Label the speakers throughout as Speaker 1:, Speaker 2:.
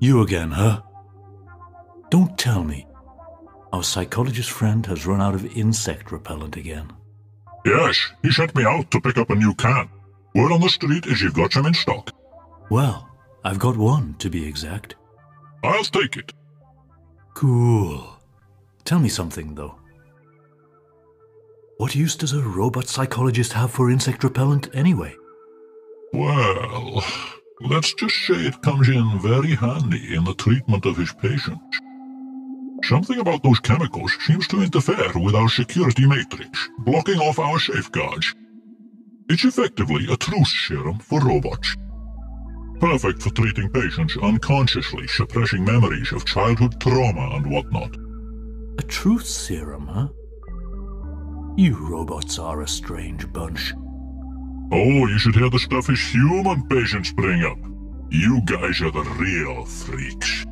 Speaker 1: You again, huh? Don't tell me. Our psychologist friend has run out of insect repellent again.
Speaker 2: Yes, he sent me out to pick up a new can. Word on the street is you've got some in stock.
Speaker 1: Well, I've got one, to be exact.
Speaker 2: I'll take it.
Speaker 1: Cool. Tell me something, though. What use does a robot psychologist have for insect repellent anyway?
Speaker 2: Well, let's just say it comes in very handy in the treatment of his patients. Something about those chemicals seems to interfere with our security matrix, blocking off our safeguards. It's effectively a truth serum for robots. Perfect for treating patients unconsciously suppressing memories of childhood trauma and whatnot.
Speaker 1: A truth serum, huh? You robots are a strange bunch.
Speaker 2: Oh, you should hear the stuff his human patients bring up. You guys are the real freaks.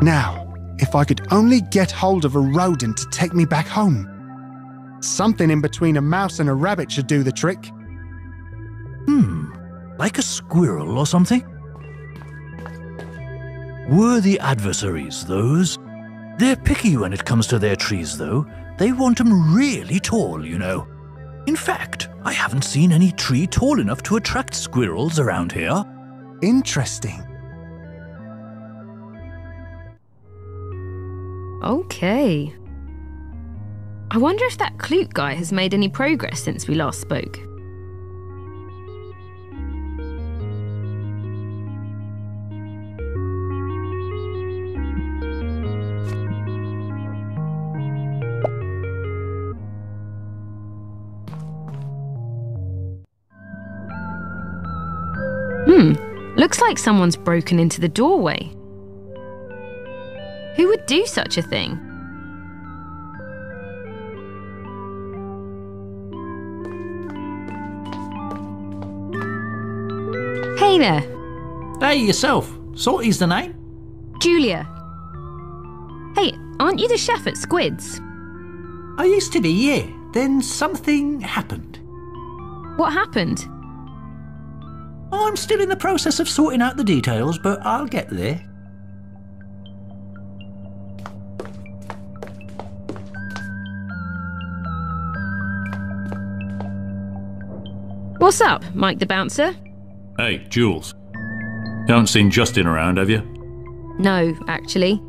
Speaker 3: Now, if I could only get hold of a rodent to take me back home. Something in between a mouse and a rabbit should do the trick.
Speaker 1: Like a squirrel or something? Worthy adversaries, those. They're picky when it comes to their trees, though. They want 'em really tall, you know. In fact, I haven't seen any tree tall enough to attract squirrels around here.
Speaker 3: Interesting.
Speaker 4: Okay. I wonder if that Clute guy has made any progress since we last spoke. Looks like someone's broken into the doorway. Who would do such a thing? Hey there.
Speaker 5: Hey, yourself. Salty's the name?
Speaker 4: Julia. Hey, aren't you the chef at Squid's?
Speaker 5: I used to be, yeah. Then something happened.
Speaker 4: What happened?
Speaker 5: I'm still in the process of sorting out the details, but I'll get there.
Speaker 4: What's up, Mike the Bouncer?
Speaker 1: Hey, Jules. You haven't seen Justin around, have you?
Speaker 4: No, actually.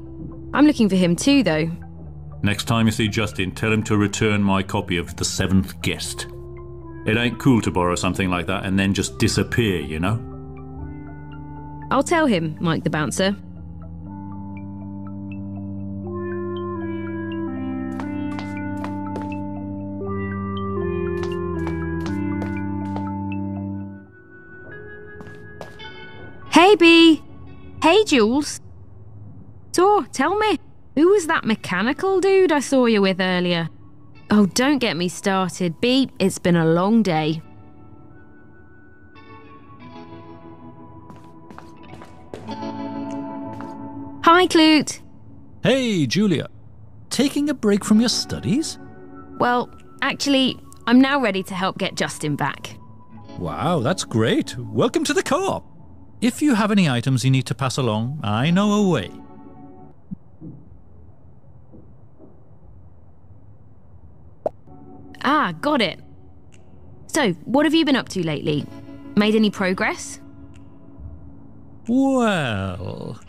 Speaker 4: I'm looking for him too, though.
Speaker 1: Next time you see Justin, tell him to return my copy of The Seventh Guest. It ain't cool to borrow something like that and then just disappear, you know?
Speaker 4: I'll tell him, Mike the Bouncer. Hey, Bee. Hey, Jules. So, tell me, who was that mechanical dude I saw you with earlier? Oh, don't get me started, Bee. It's been a long day. Hi, Clute.
Speaker 5: Hey, Julia. Taking a break from your studies?
Speaker 4: Well, actually, I'm now ready to help get Justin back.
Speaker 5: Wow, that's great. Welcome to the co-op. If you have any items you need to pass along, I know a way.
Speaker 4: Ah, got it. So, what have you been up to lately? Made any progress?
Speaker 5: Well,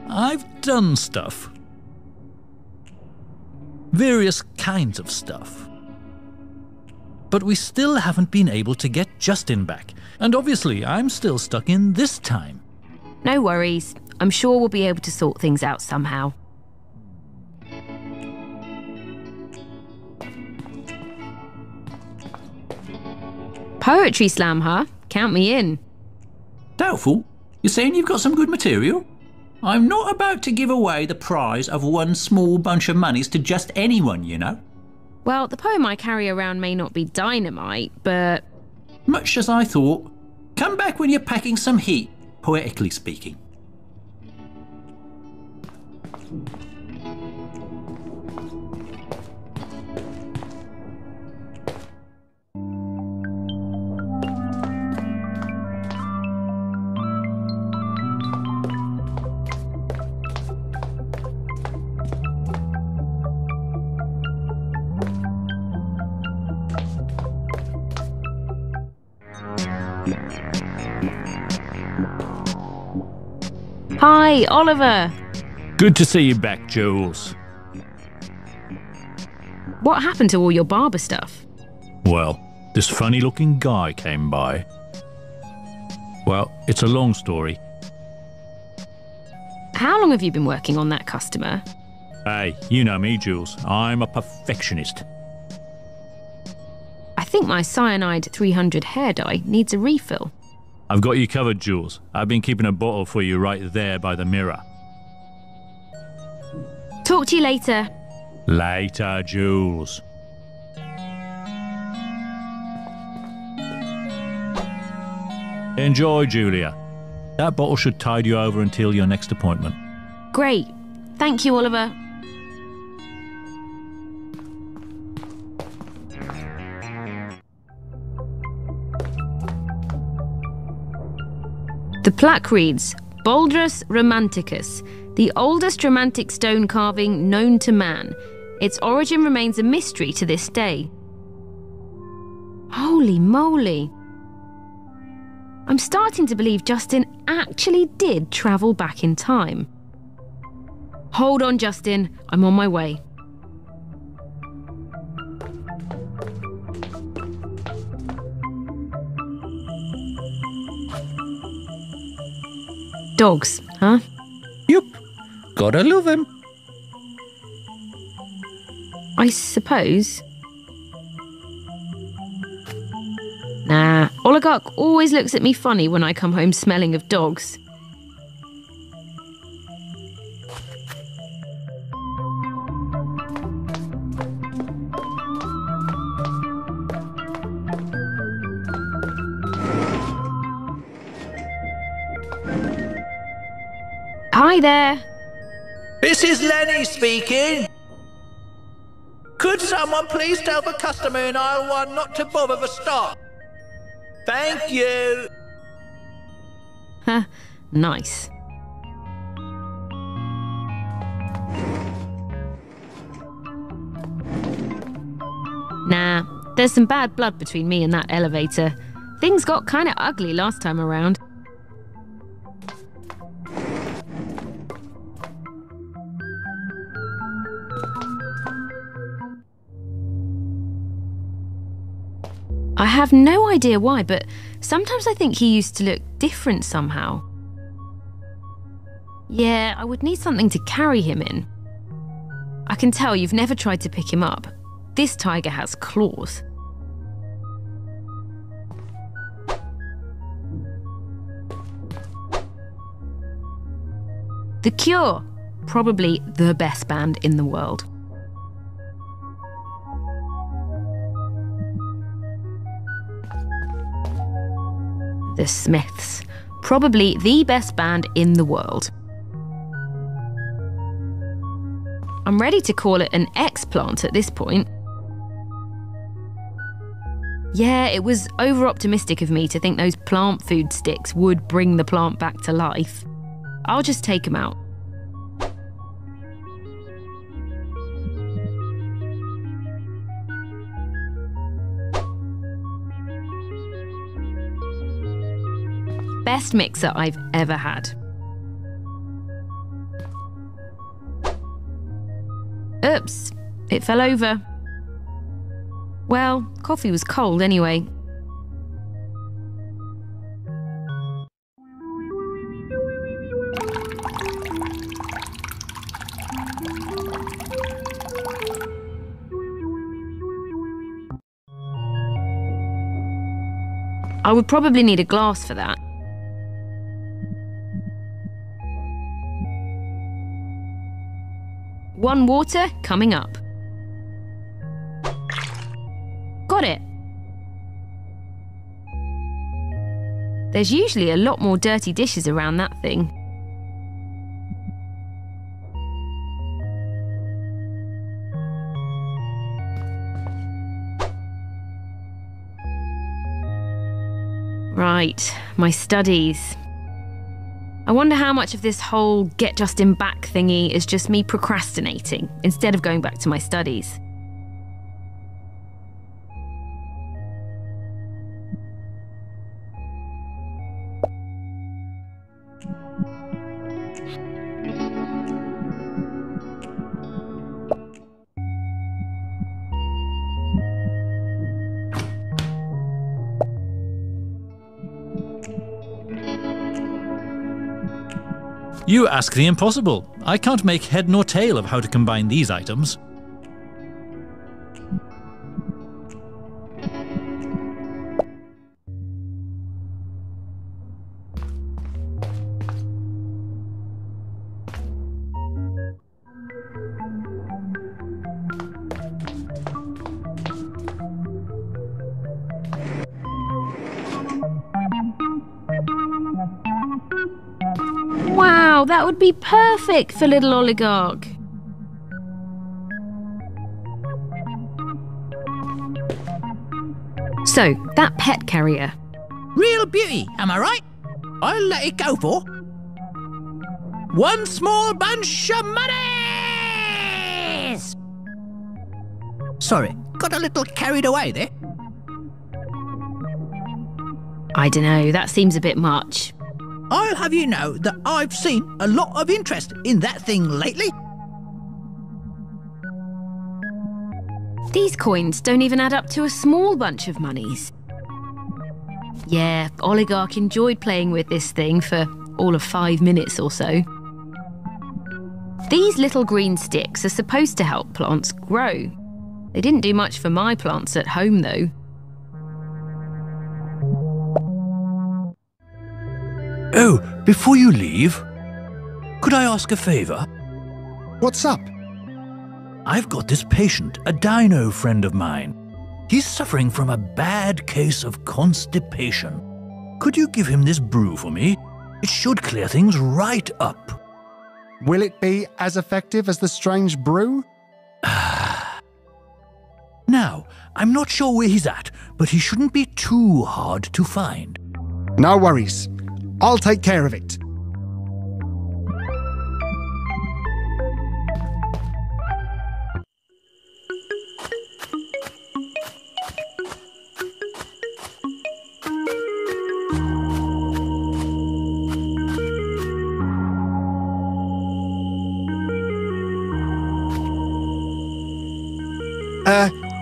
Speaker 5: I've done stuff. Various kinds of stuff. But we still haven't been able to get Justin back. And obviously, I'm still stuck in this time.
Speaker 4: No worries. I'm sure we'll be able to sort things out somehow. Poetry slam, huh? Count me in.
Speaker 5: Doubtful? You're saying you've got some good material? I'm not about to give away the prize of one small bunch of monies to just anyone, you know?
Speaker 4: Well, the poem I carry around may not be dynamite, but...
Speaker 5: Much as I thought. Come back when you're packing some heat, poetically speaking.
Speaker 4: Hi, Oliver.
Speaker 5: Good to see you back, Jules.
Speaker 4: What happened to all your barber stuff?
Speaker 5: Well, this funny-looking guy came by. Well, it's a long story.
Speaker 4: How long have you been working on that customer?
Speaker 5: Hey, you know me, Jules. I'm a perfectionist.
Speaker 4: I think my cyanide 300 hair dye needs a refill.
Speaker 5: I've got you covered, Jules. I've been keeping a bottle for you right there by the mirror.
Speaker 4: Talk to you later.
Speaker 5: Later, Jules. Enjoy, Julia. That bottle should tide you over until your next appointment.
Speaker 4: Great. Thank you, Oliver. The plaque reads, Bouldrus Romanticus, the oldest romantic stone carving known to man. Its origin remains a mystery to this day. Holy moly. I'm starting to believe Justin actually did travel back in time. Hold on, Justin. I'm on my way. Dogs, huh?
Speaker 5: Yup. Gotta love him.
Speaker 4: I suppose. Nah, Oligarch always looks at me funny when I come home smelling of dogs. Hi there.
Speaker 1: This is Lenny speaking. Could someone please tell the customer in aisle 1 not to bother the stock? Thank you.
Speaker 4: Huh, nice. Nah, there's some bad blood between me and that elevator. Things got kinda ugly last time around. I have no idea why, but sometimes I think he used to look different somehow. Yeah, I would need something to carry him in. I can tell you've never tried to pick him up. This tiger has claws. The Cure, probably the best band in the world. The Smiths, probably the best band in the world. I'm ready to call it an explant at this point. Yeah, it was over-optimistic of me to think those plant food sticks would bring the plant back to life. I'll just take them out. Best mixer I've ever had. Oops, it fell over. Well, coffee was cold anyway. I would probably need a glass for that. One water coming up. Got it. There's usually a lot more dirty dishes around that thing. Right, my studies. I wonder how much of this whole get Justin back thingy is just me procrastinating instead of going back to my studies.
Speaker 5: You ask the impossible. I can't make head nor tail of how to combine these items.
Speaker 4: Wow, that would be perfect for little oligarch. So, that pet carrier.
Speaker 1: Real beauty, am I right? I'll let it go for one small bunch of monies! Sorry, got a little carried away there.
Speaker 4: I dunno, that seems a bit much.
Speaker 1: I'll have you know that I've seen a lot of interest in that thing lately.
Speaker 4: These coins don't even add up to a small bunch of monies. Yeah, Oligarch enjoyed playing with this thing for all of 5 minutes or so. These little green sticks are supposed to help plants grow. They didn't do much for my plants at home, though.
Speaker 1: Oh, before you leave, could I ask a favour?
Speaker 3: What's up?
Speaker 1: I've got this patient, a dino friend of mine. He's suffering from a bad case of constipation. Could you give him this brew for me? It should clear things right up.
Speaker 3: Will it be as effective as the strange brew?
Speaker 1: Now, I'm not sure where he's at, but he shouldn't be too hard to find.
Speaker 3: No worries. I'll take care of it.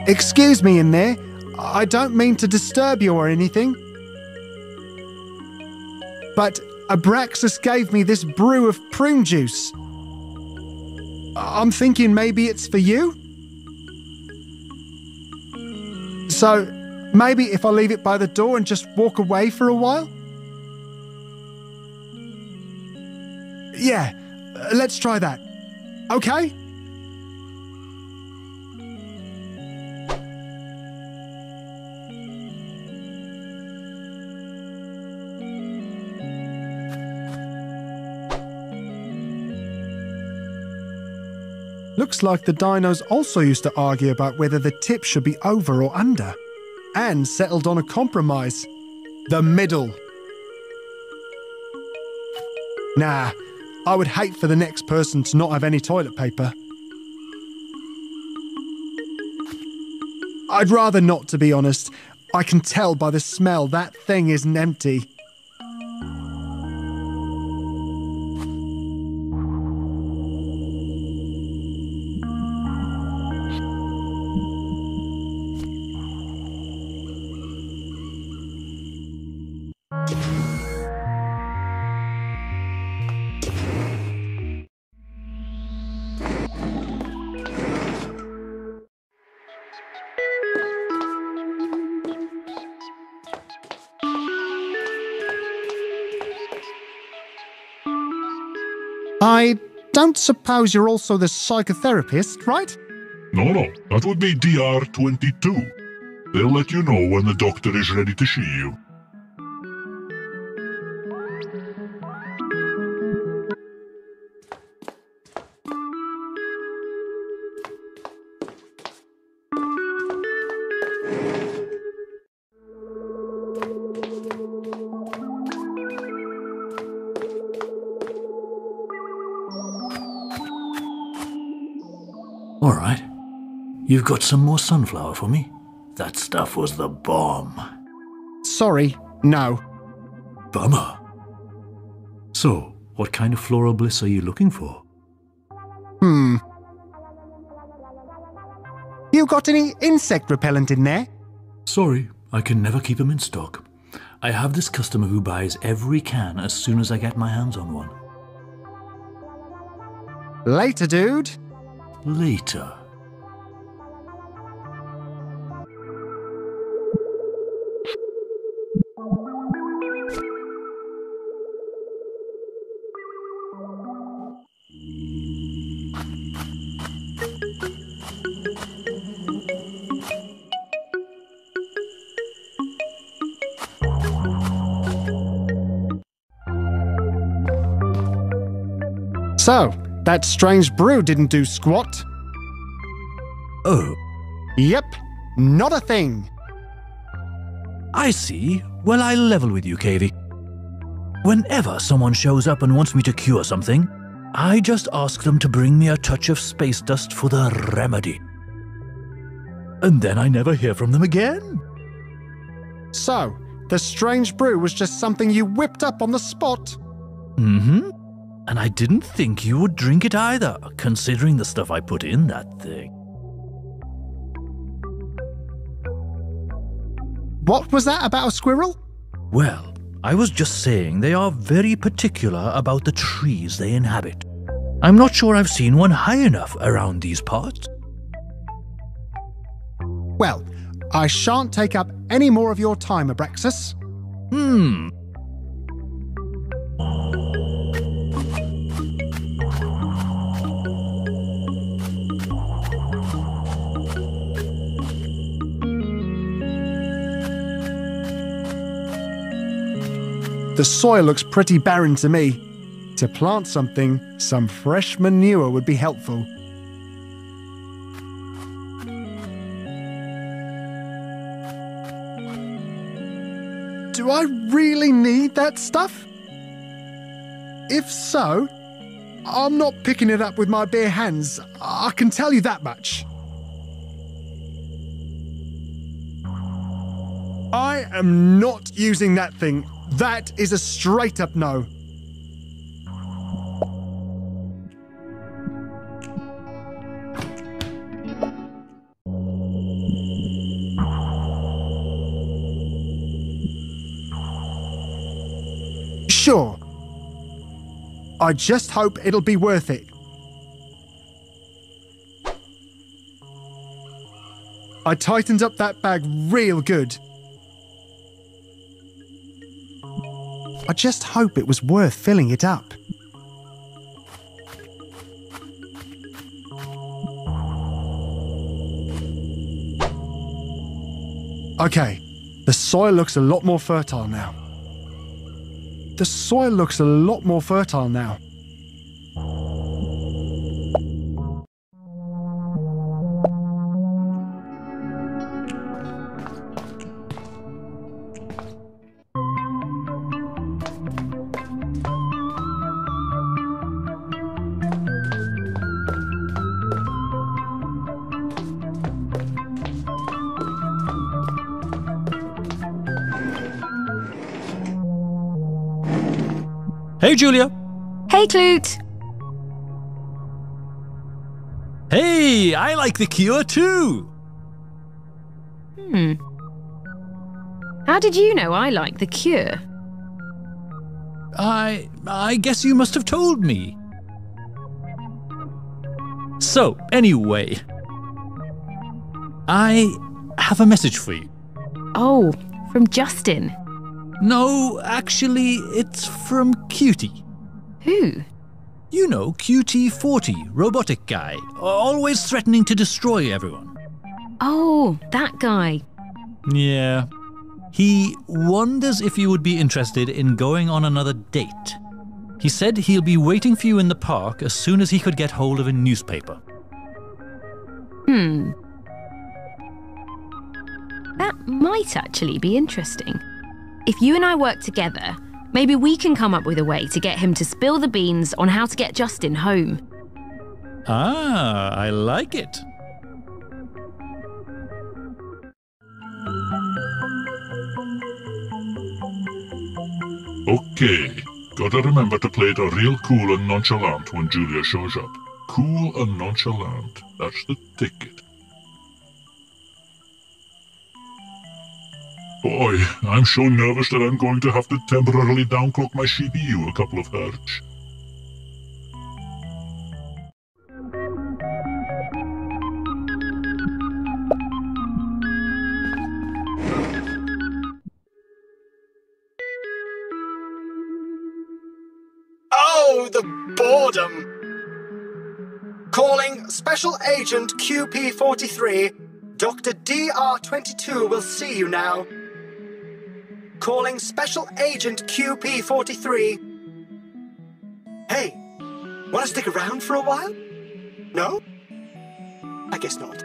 Speaker 3: Excuse me in there. I don't mean to disturb you or anything. But Abraxas gave me this brew of prune juice. I'm thinking maybe it's for you? So, maybe if I leave it by the door and just walk away for a while? Yeah, let's try that. Okay? Looks like the dinos also used to argue about whether the tip should be over or under, and settled on a compromise. The middle. Nah, I would hate for the next person to not have any toilet paper. I'd rather not, to be honest. I can tell by the smell that thing isn't empty. I don't suppose you're also the psychotherapist, right?
Speaker 2: No, that would be DR22. They'll let you know when the doctor is ready to see you.
Speaker 1: All right. You've got some more sunflower for me? That stuff was the bomb.
Speaker 3: Sorry, no.
Speaker 1: Bummer. So, what kind of floral bliss are you looking for?
Speaker 3: You got any insect repellent in there?
Speaker 1: Sorry, I can never keep them in stock. I have this customer who buys every can as soon as I get my hands on one.
Speaker 3: Later, dude.
Speaker 1: Later.
Speaker 3: So, that strange brew didn't do squat.
Speaker 1: Oh,
Speaker 3: Yep, not a thing.
Speaker 1: I see. Well, I'll level with you, Cavey. Whenever someone shows up and wants me to cure something, I just ask them to bring me a touch of space dust for the remedy. And then I never hear from them again.
Speaker 3: So, the strange brew was just something you whipped up on the spot.
Speaker 1: Mm-hmm. And I didn't think you would drink it either, considering the stuff I put in that thing.
Speaker 3: What was that about a squirrel?
Speaker 1: Well, I was just saying they are very particular about the trees they inhabit. I'm not sure I've seen one high enough around these parts.
Speaker 3: Well, I shan't take up any more of your time, Abraxas. The soil looks pretty barren to me. To plant something, some fresh manure would be helpful. Do I really need that stuff? If so, I'm not picking it up with my bare hands. I can tell you that much. I am not using that thing. That is a straight-up no. Sure. I just hope it'll be worth it. I tightened up that bag real good. I just hope it was worth filling it up. Okay, the soil looks a lot more fertile now. The soil looks a lot more fertile now.
Speaker 5: Hey, Julia.
Speaker 4: Hey, Clute.
Speaker 5: Hey, I like the cure too.
Speaker 4: How did you know I like the cure?
Speaker 5: I guess you must have told me. So, anyway, I have a message for you.
Speaker 4: Oh, from Justin.
Speaker 5: No, actually, it's from Cutie.
Speaker 4: Who?
Speaker 5: You know, QT40, robotic guy, always threatening to destroy everyone.
Speaker 4: Oh, that guy.
Speaker 5: Yeah. He wonders if you would be interested in going on another date. He said he'll be waiting for you in the park as soon as he could get hold of a newspaper.
Speaker 4: That might actually be interesting. If you and I work together, maybe we can come up with a way to get him to spill the beans on how to get Justin home.
Speaker 5: Ah, I like it.
Speaker 2: Okay, Gotta remember to play it real cool and nonchalant when Julia shows up. Cool and nonchalant. That's the ticket. Boy, I'm so nervous that I'm going to have to temporarily downclock my CPU a couple of hertz.
Speaker 3: Oh, the boredom! Calling Special Agent QP43. Dr. DR22 will see you now. Calling Special Agent QP43. Hey, want to stick around for a while? No? I guess not.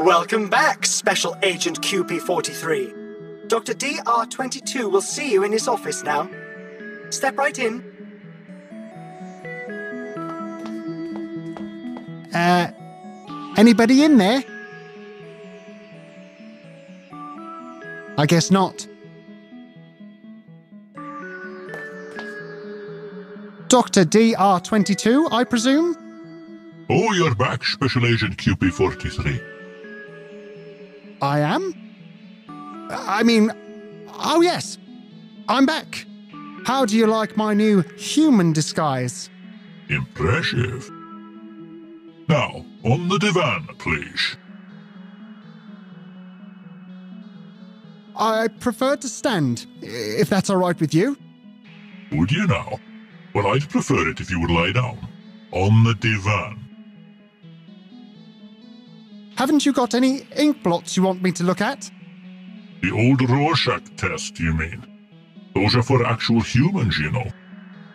Speaker 3: Welcome back, Special Agent QP43. Dr. DR22 will see you in his office now. Step right in. Anybody in there? I guess not. Dr. DR22, I presume?
Speaker 2: Oh, you're back, Special Agent QP43.
Speaker 3: I am? I mean, oh yes, I'm back. How do you like my new human disguise?
Speaker 2: Impressive. Now, on the divan, please.
Speaker 3: I prefer to stand, if that's all right with you.
Speaker 2: Would you now? Well, I'd prefer it if you would lie down. On the divan.
Speaker 3: Haven't you got any ink blots you want me to look at?
Speaker 2: The old Rorschach test, you mean? Those are for actual humans, you know.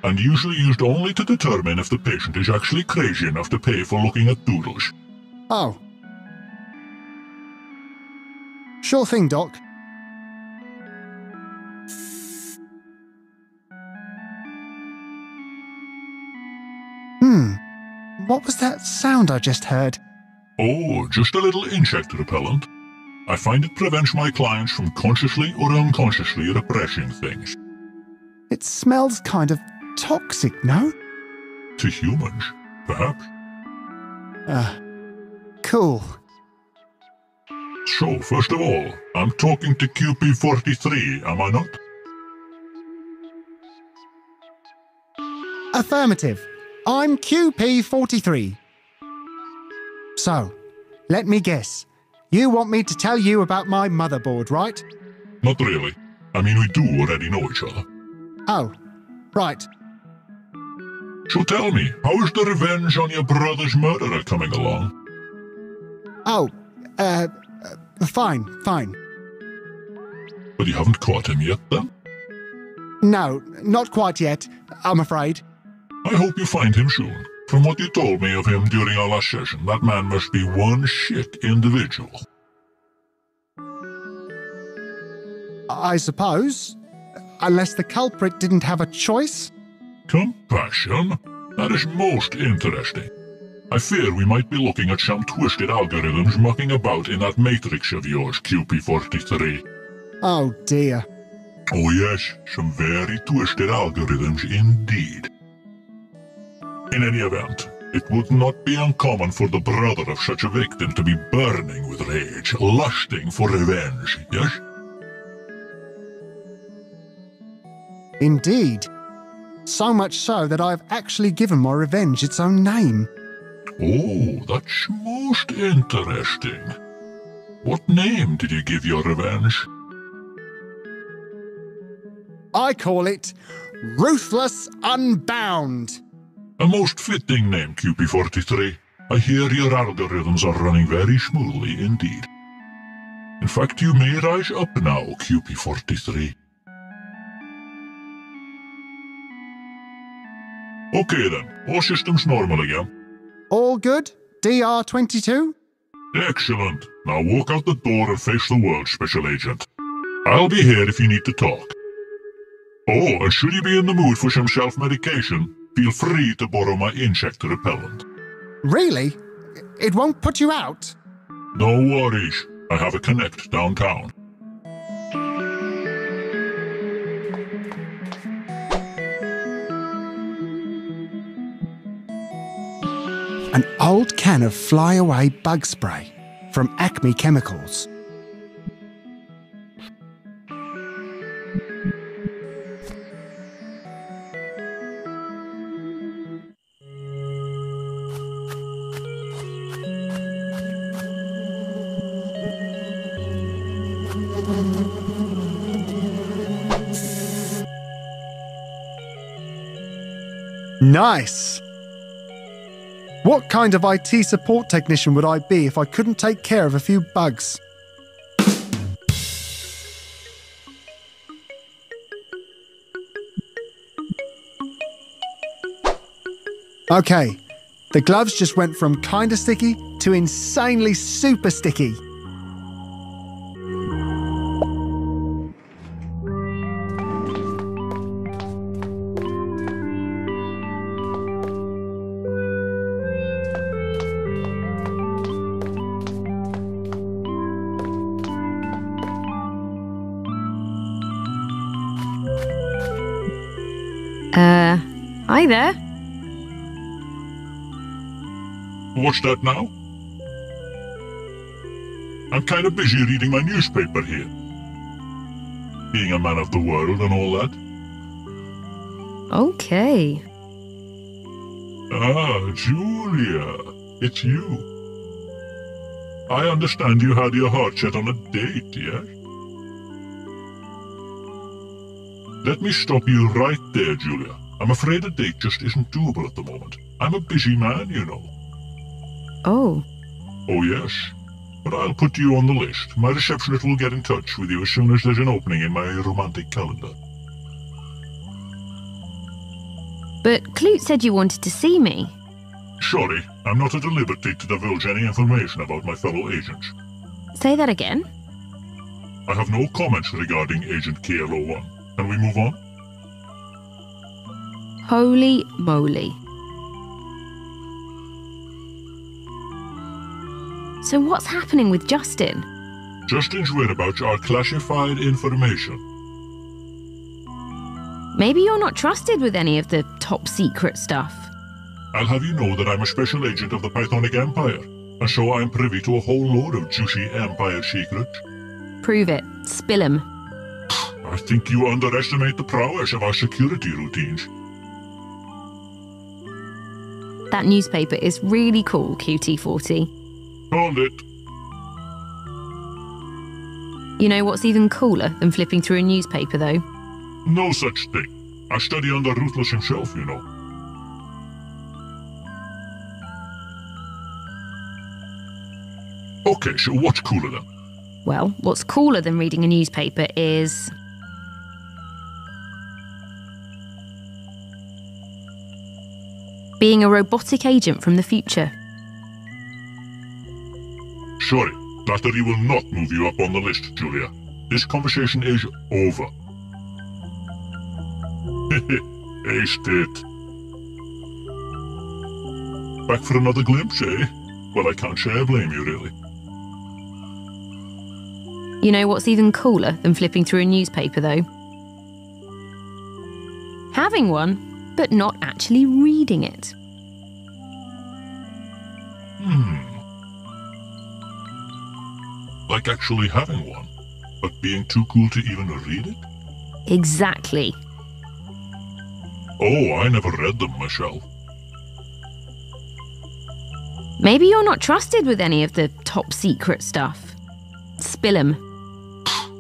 Speaker 2: And usually used only to determine if the patient is actually crazy enough to pay for looking at doodles.
Speaker 3: Oh. Sure thing, Doc. What was that sound I just heard?
Speaker 2: Oh, just a little insect repellent. I find it prevents my clients from consciously or unconsciously repressing things.
Speaker 3: It smells kind of toxic, no?
Speaker 2: To humans, perhaps.
Speaker 3: Cool.
Speaker 2: So, first of all, I'm talking to QP43, am I not?
Speaker 3: Affirmative. I'm QP43. So, let me guess. You want me to tell you about my motherboard, right?
Speaker 2: Not really. I mean, we do already know each other.
Speaker 3: Oh, right.
Speaker 2: So tell me, how is the revenge on your brother's murderer coming along?
Speaker 3: Oh, fine.
Speaker 2: But you haven't caught him yet, then?
Speaker 3: No, not quite yet, I'm afraid.
Speaker 2: I hope you find him soon. From what you told me of him during our last session, that man must be one shit individual.
Speaker 3: I suppose. Unless the culprit didn't have a choice?
Speaker 2: Compassion? That is most interesting. I fear we might be looking at some twisted algorithms mucking about in that matrix of yours, QP43.
Speaker 3: Oh dear.
Speaker 2: Oh yes, some very twisted algorithms indeed. In any event, it would not be uncommon for the brother of such a victim to be burning with rage, lusting for revenge, yes?
Speaker 3: Indeed. So much so that I've actually given my revenge its own name.
Speaker 2: Oh, that's most interesting. What name did you give your revenge?
Speaker 3: I call it Ruthless Unbound.
Speaker 2: A most fitting name, QP43. I hear your algorithms are running very smoothly indeed. In fact, you may rise up now, QP43. Okay then, all systems normal again.
Speaker 3: All good? DR-22?
Speaker 2: Excellent. Now walk out the door and face the world, Special Agent. I'll be here if you need to talk. Oh, and should you be in the mood for some self-medication, feel free to borrow my insect repellent.
Speaker 3: Really? It won't put you out?
Speaker 2: No worries. I have a connect downtown.
Speaker 3: An old can of fly-away bug spray from Acme Chemicals. Nice! What kind of IT support technician would I be if I couldn't take care of a few bugs? Okay, the gloves just went from kinda sticky to insanely super sticky.
Speaker 4: Hi there.
Speaker 2: What's that now? I'm kind of busy reading my newspaper here. Being a man of the world and all that.
Speaker 4: Okay.
Speaker 2: Ah, Julia, it's you. I understand you had your heart set on a date, yes? Let me stop you right there, Julia. I'm afraid a date just isn't doable at the moment. I'm a busy man, you know.
Speaker 4: Oh.
Speaker 2: Oh, yes. But I'll put you on the list. My receptionist will get in touch with you as soon as there's an opening in my romantic calendar.
Speaker 4: But Clute said you wanted to see me.
Speaker 2: Sorry, I'm not at liberty to divulge any information about my fellow agents.
Speaker 4: Say that again.
Speaker 2: I have no comments regarding Agent KLO1. Can we move on?
Speaker 4: Holy moly. So what's happening with Justin?
Speaker 2: Justin's whereabouts are classified information.
Speaker 4: Maybe you're not trusted with any of the top secret stuff.
Speaker 2: I'll have you know that I'm a special agent of the Pythonic Empire, and so I'm privy to a whole load of juicy Empire secrets.
Speaker 4: Prove it. Spill 'em.
Speaker 2: I think you underestimate the prowess of our security routines.
Speaker 4: That newspaper is really cool, QT40.
Speaker 2: Hold it.
Speaker 4: You know what's even cooler than flipping through a newspaper, though?
Speaker 2: No such thing. I study under Ruthless himself, you know. Okay, so what's cooler then?
Speaker 4: Well, what's cooler than reading a newspaper is... being a robotic agent from the future.
Speaker 2: Sorry, flattery will not move you up on the list, Julia. This conversation is over. Aced it. Back for another glimpse, eh? Well, I can't say I blame you, really.
Speaker 4: You know what's even cooler than flipping through a newspaper, though? Having one, but not actually reading it.
Speaker 2: Like actually having one, but being too cool to even read it?
Speaker 4: Exactly.
Speaker 2: Oh, I never read them myself.
Speaker 4: Maybe you're not trusted with any of the top secret stuff. Spill 'em.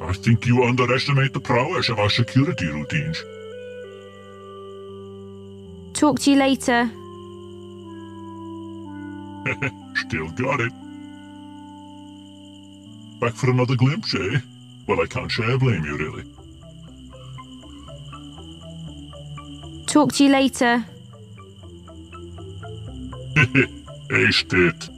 Speaker 2: I think you underestimate the prowess of our security routines.
Speaker 4: Talk to you later.
Speaker 2: Still got it. Back for another glimpse, eh? Well, I can't say I blame you, really.
Speaker 4: Talk to you later.
Speaker 2: Aced it.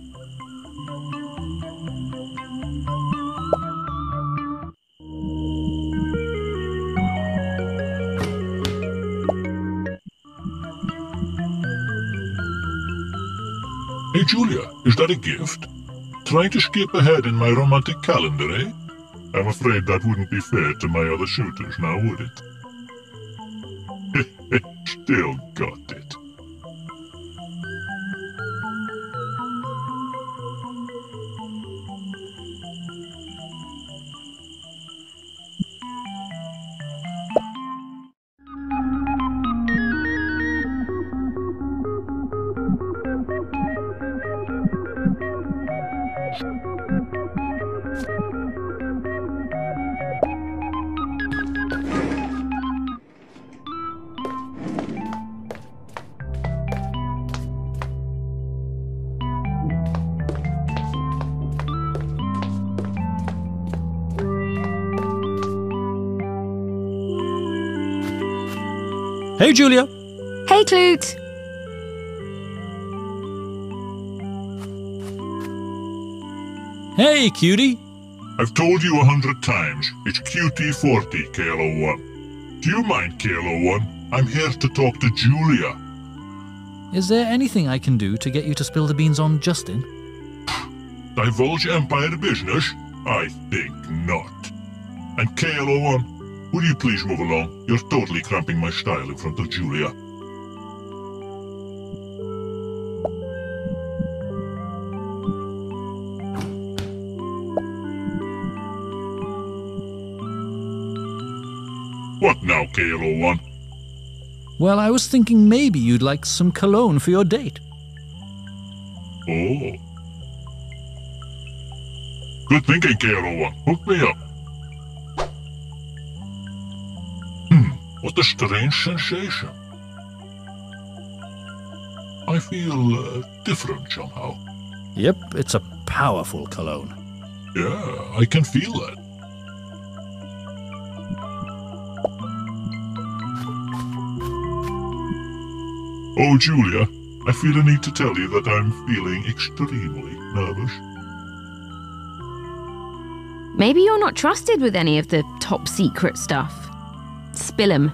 Speaker 2: Hey Julia, is that a gift? Trying to skip ahead in my romantic calendar, eh? I'm afraid that wouldn't be fair to my other suitors, now would it? Still got it.
Speaker 5: Hey, Julia.
Speaker 4: Hey, Clute.
Speaker 5: Hey, cutie.
Speaker 2: I've told you 100 times, it's QT40, KL01. Do you mind, KL01? I'm here to talk to Julia.
Speaker 5: Is there anything I can do to get you to spill the beans on Justin?
Speaker 2: Divulge Empire business? I think not. And KL01, would you please move along? You're totally cramping my style in front of Julia. What now, KL01?
Speaker 5: Well, I was thinking maybe you'd like some cologne for your date.
Speaker 2: Oh. Good thinking, KL01. Hook me up. What a strange sensation. I feel different somehow.
Speaker 5: Yep, it's a powerful cologne.
Speaker 2: Yeah, I can feel that. Oh, Julia, I feel a need to tell you that I'm feeling extremely nervous.
Speaker 4: Maybe you're not trusted with any of the top secret stuff. Spill 'em.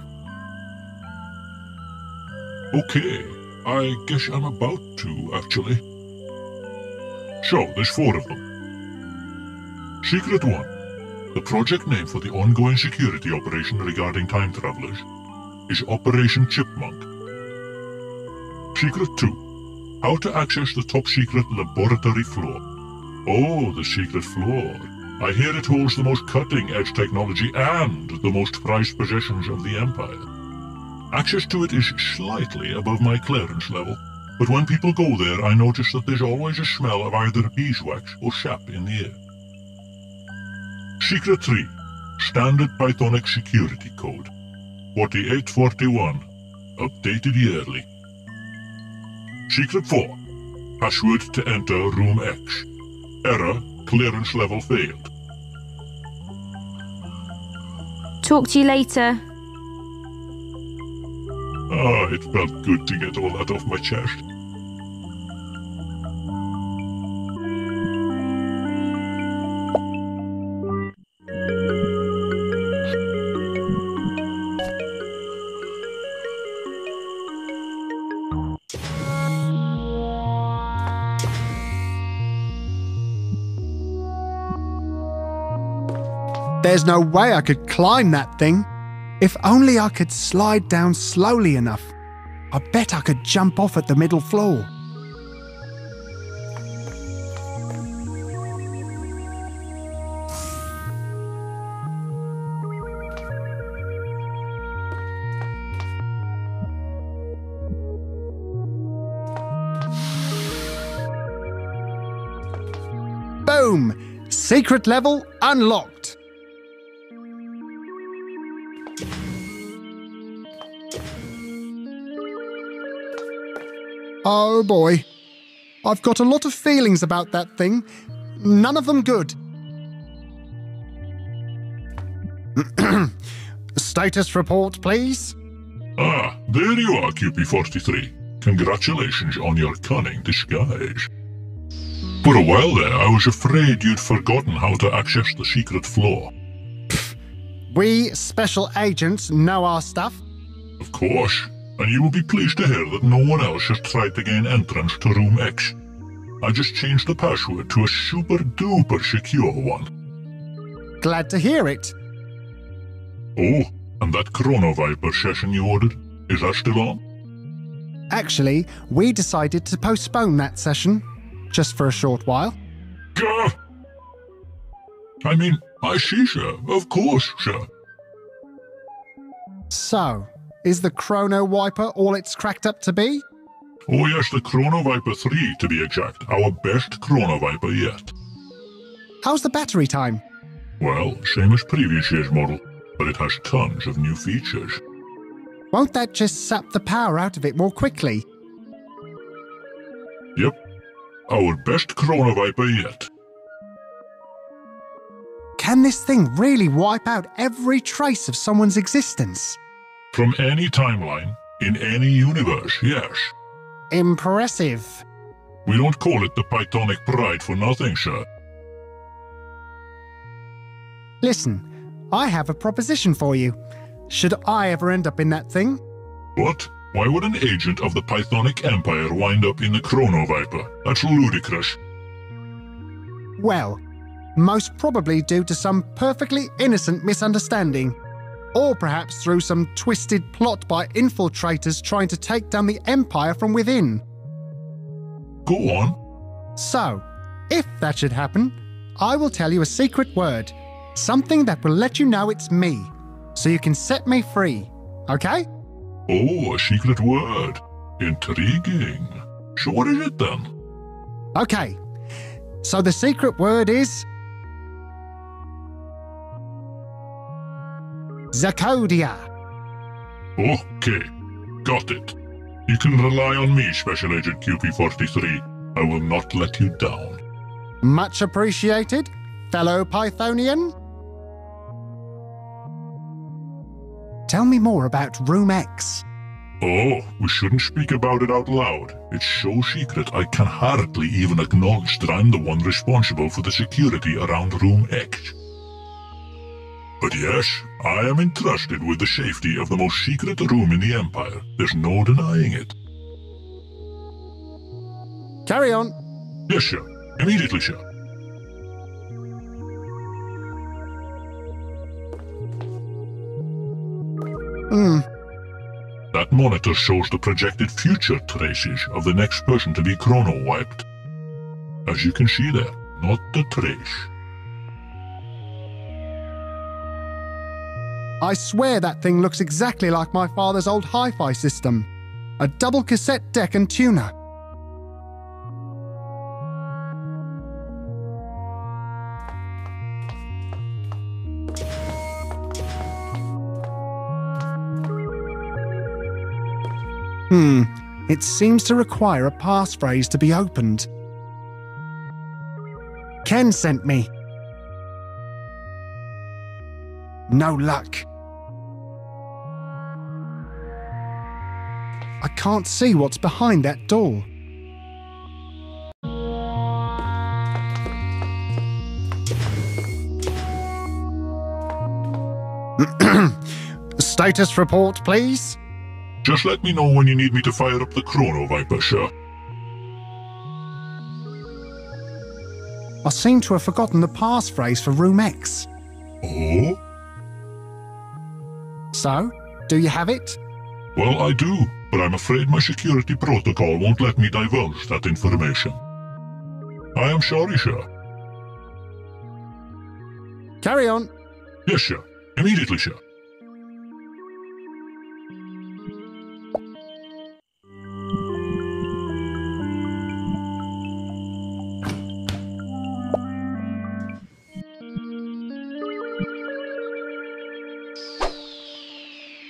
Speaker 2: Okay, I guess I'm about to, actually. So, there's 4 of them. Secret 1. The project name for the ongoing security operation regarding time travelers is Operation Chipmunk. Secret 2. How to access the top secret laboratory floor. Oh, the secret floor. I hear it holds the most cutting-edge technology and the most prized possessions of the Empire. Access to it is slightly above my clearance level, but when people go there, I notice that there's always a smell of either beeswax or sap in the air. Secret 3. Standard Pythonic Security Code. 4841. Updated yearly. Secret 4. Password to enter Room X. Error, clearance level failed.
Speaker 4: Talk to you later.
Speaker 2: Ah, it felt good to get all that off my chest.
Speaker 3: There's no way I could climb that thing. If only I could slide down slowly enough. I bet I could jump off at the middle floor. Boom! Secret level unlocked. Oh boy. I've got a lot of feelings about that thing. None of them good. Status report, please.
Speaker 2: Ah, there you are, QP43. Congratulations on your cunning disguise. For a while there, I was afraid you'd forgotten how to access the secret floor.
Speaker 3: We special agents know our stuff.
Speaker 2: Of course, and you will be pleased to hear that no one else has tried to gain entrance to Room X. I just changed the password to a super-duper secure one.
Speaker 3: Glad to hear it.
Speaker 2: Oh, and that Chrono Viper session you ordered, is that still on?
Speaker 3: Actually, we decided to postpone that session, just for a short while.
Speaker 2: Gah! I mean, I see, sir. Of course, sir.
Speaker 3: So, is the Chrono Wiper all it's cracked up to be?
Speaker 2: Oh yes, the Chrono Viper 3 to be exact. Our best Chrono Viper yet.
Speaker 3: How's the battery time?
Speaker 2: Well, same as previous year's model, but it has tons of new features.
Speaker 3: Won't that just sap the power out of it more quickly?
Speaker 2: Yep. Our best Chrono Viper yet.
Speaker 3: Can this thing really wipe out every trace of someone's existence?
Speaker 2: From any timeline, in any universe, yes.
Speaker 3: Impressive.
Speaker 2: We don't call it the Pythonic Pride for nothing, sir.
Speaker 3: Listen, I have a proposition for you. Should I ever end up in that thing?
Speaker 2: What? Why would an agent of the Pythonic Empire wind up in the Chrono Viper? That's ludicrous.
Speaker 3: Well, most probably due to some perfectly innocent misunderstanding. Or perhaps through some twisted plot by infiltrators trying to take down the Empire from within.
Speaker 2: Go on.
Speaker 3: So, if that should happen, I will tell you a secret word. Something that will let you know it's me. So you can set me free. Okay?
Speaker 2: Oh, a secret word. Intriguing. So what is it then?
Speaker 3: Okay. So the secret word is... Zakodia.
Speaker 2: Okay. Got it. You can rely on me, Special Agent QP-43. I will not let you down.
Speaker 3: Much appreciated, fellow Pythonian. Tell me more about Room X.
Speaker 2: Oh, we shouldn't speak about it out loud. It's so secret I can hardly even acknowledge that I'm the one responsible for the security around Room X. But yes, I am entrusted with the safety of the most secret room in the Empire. There's no denying it.
Speaker 3: Carry on.
Speaker 2: Yes, sir. Immediately, sir. That monitor shows the projected future traces of the next person to be chrono-wiped. As you can see there, not the trace.
Speaker 3: I swear that thing looks exactly like my father's old hi-fi system. A double cassette deck and tuner. It seems to require a passphrase to be opened. Ken sent me. No luck. I can't see what's behind that door. Status report, please.
Speaker 2: Just let me know when you need me to fire up the Chrono Viper, sir.
Speaker 3: I seem to have forgotten the passphrase for Room X.
Speaker 2: Oh?
Speaker 3: So, do you have it?
Speaker 2: Well, I do, but I'm afraid my security protocol won't let me divulge that information. I am sorry, sir.
Speaker 3: Carry on.
Speaker 2: Yes, sir. Immediately, sir.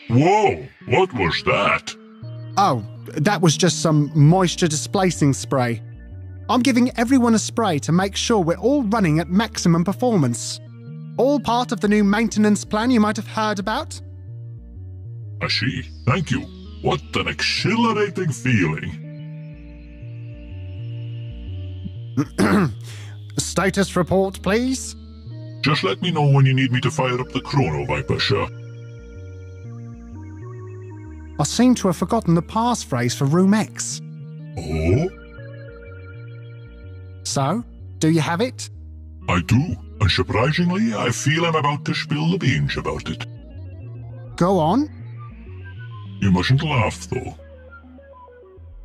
Speaker 2: Whoa! What was that?
Speaker 3: Oh, that was just some moisture displacing spray. I'm giving everyone a spray to make sure we're all running at maximum performance. All part of the new maintenance plan you might have heard about?
Speaker 2: I see. Thank you. What an exhilarating feeling.
Speaker 6: Status report, please.
Speaker 2: Just let me know when you need me to fire up the Chrono Viper, sir.
Speaker 6: I seem to have forgotten the passphrase for Room X.
Speaker 2: Oh?
Speaker 6: So, do you have it?
Speaker 2: I do, and surprisingly, I feel I'm about to spill the beans about it.
Speaker 6: Go on.
Speaker 2: You mustn't laugh, though.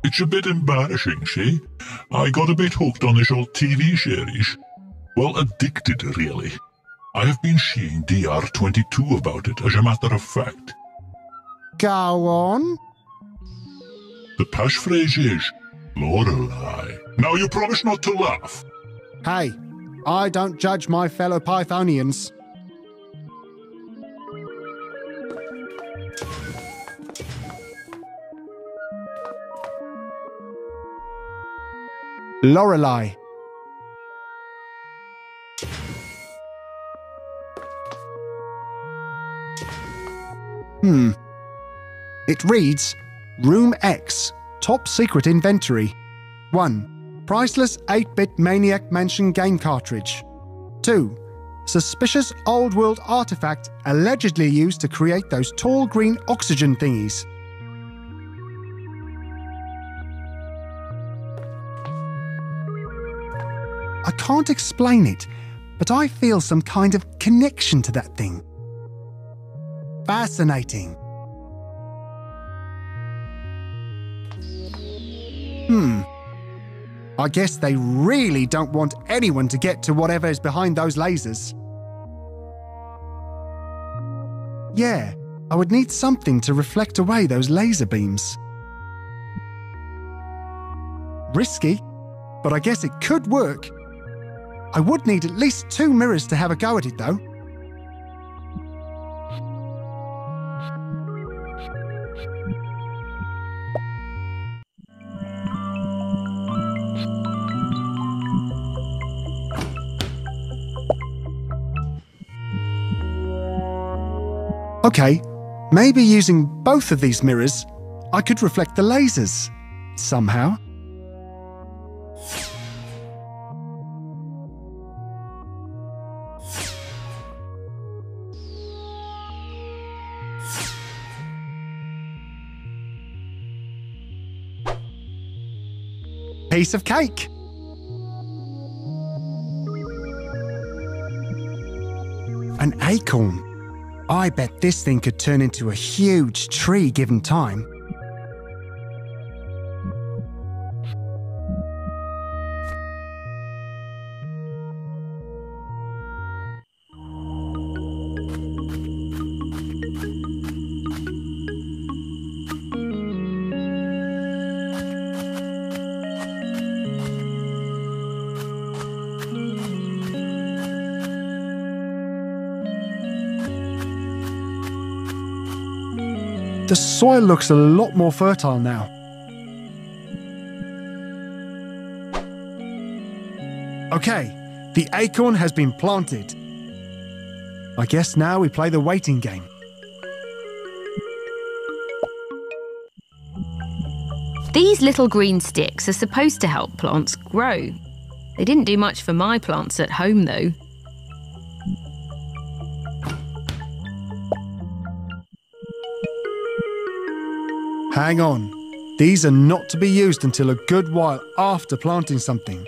Speaker 2: It's a bit embarrassing, see? I got a bit hooked on this old TV series. Well, addicted, really. I have been seeing DR22 about it, as a matter of fact.
Speaker 6: Go on.
Speaker 2: The passphrase is, Lorelei. Now you promise not to laugh.
Speaker 6: Hey, I don't judge my fellow Pythonians. Lorelei. It reads, Room X, Top Secret Inventory. 1. Priceless 8-bit Maniac Mansion game cartridge. 2. Suspicious old world artifact allegedly used to create those tall green oxygen thingies. I can't explain it, but I feel some kind of connection to that thing. Fascinating. I guess they really don't want anyone to get to whatever is behind those lasers. Yeah, I would need something to reflect away those laser beams. Risky, but I guess it could work. I would need at least 2 mirrors to have a go at it, though. Okay, maybe using both of these mirrors, I could reflect the lasers, somehow. Piece of cake. An acorn. I bet this thing could turn into a huge tree given time. The soil looks a lot more fertile now. Okay, the acorn has been planted. I guess now we play the waiting game.
Speaker 4: These little green sticks are supposed to help plants grow. They didn't do much for my plants at home, though.
Speaker 6: Hang on. These are not to be used until a good while after planting something.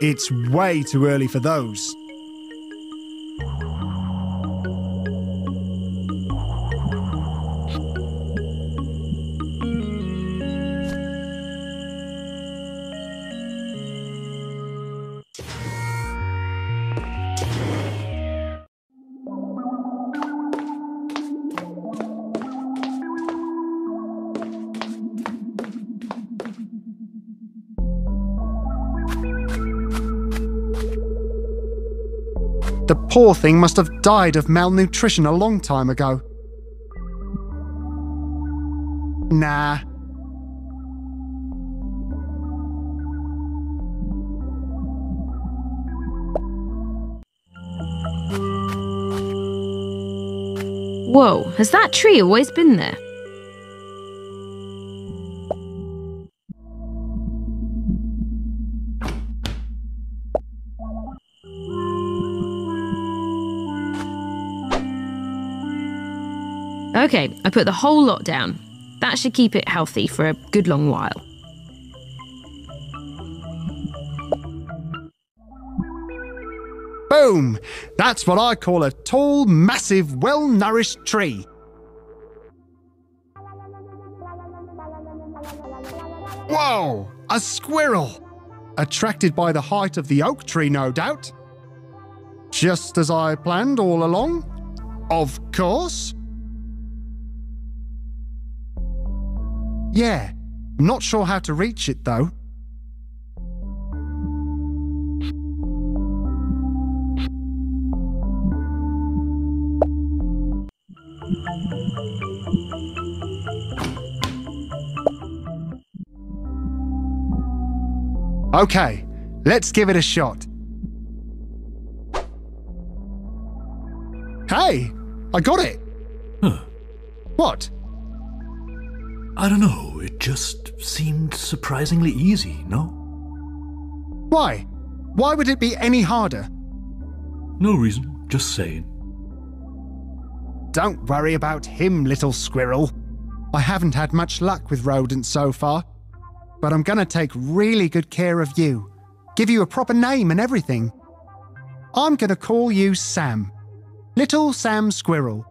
Speaker 6: It's way too early for those. The poor thing must have died of malnutrition a long time ago. Nah.
Speaker 4: Whoa, has that tree always been there? Okay, I put the whole lot down. That should keep it healthy for a good long while.
Speaker 6: Boom! That's what I call a tall, massive, well-nourished tree. Whoa! A squirrel! Attracted by the height of the oak tree, no doubt. Just as I planned all along. Of course. Yeah, not sure how to reach it though. Okay, let's give it a shot. Hey, I got it!
Speaker 1: Huh.
Speaker 6: What?
Speaker 1: I don't know, it just seemed surprisingly easy, no?
Speaker 6: Why? Why would it be any harder?
Speaker 1: No reason, just saying.
Speaker 6: Don't worry about him, little squirrel. I haven't had much luck with rodents so far, but I'm gonna take really good care of you. Give you a proper name and everything. I'm gonna call you Sam. Little Sam Squirrel.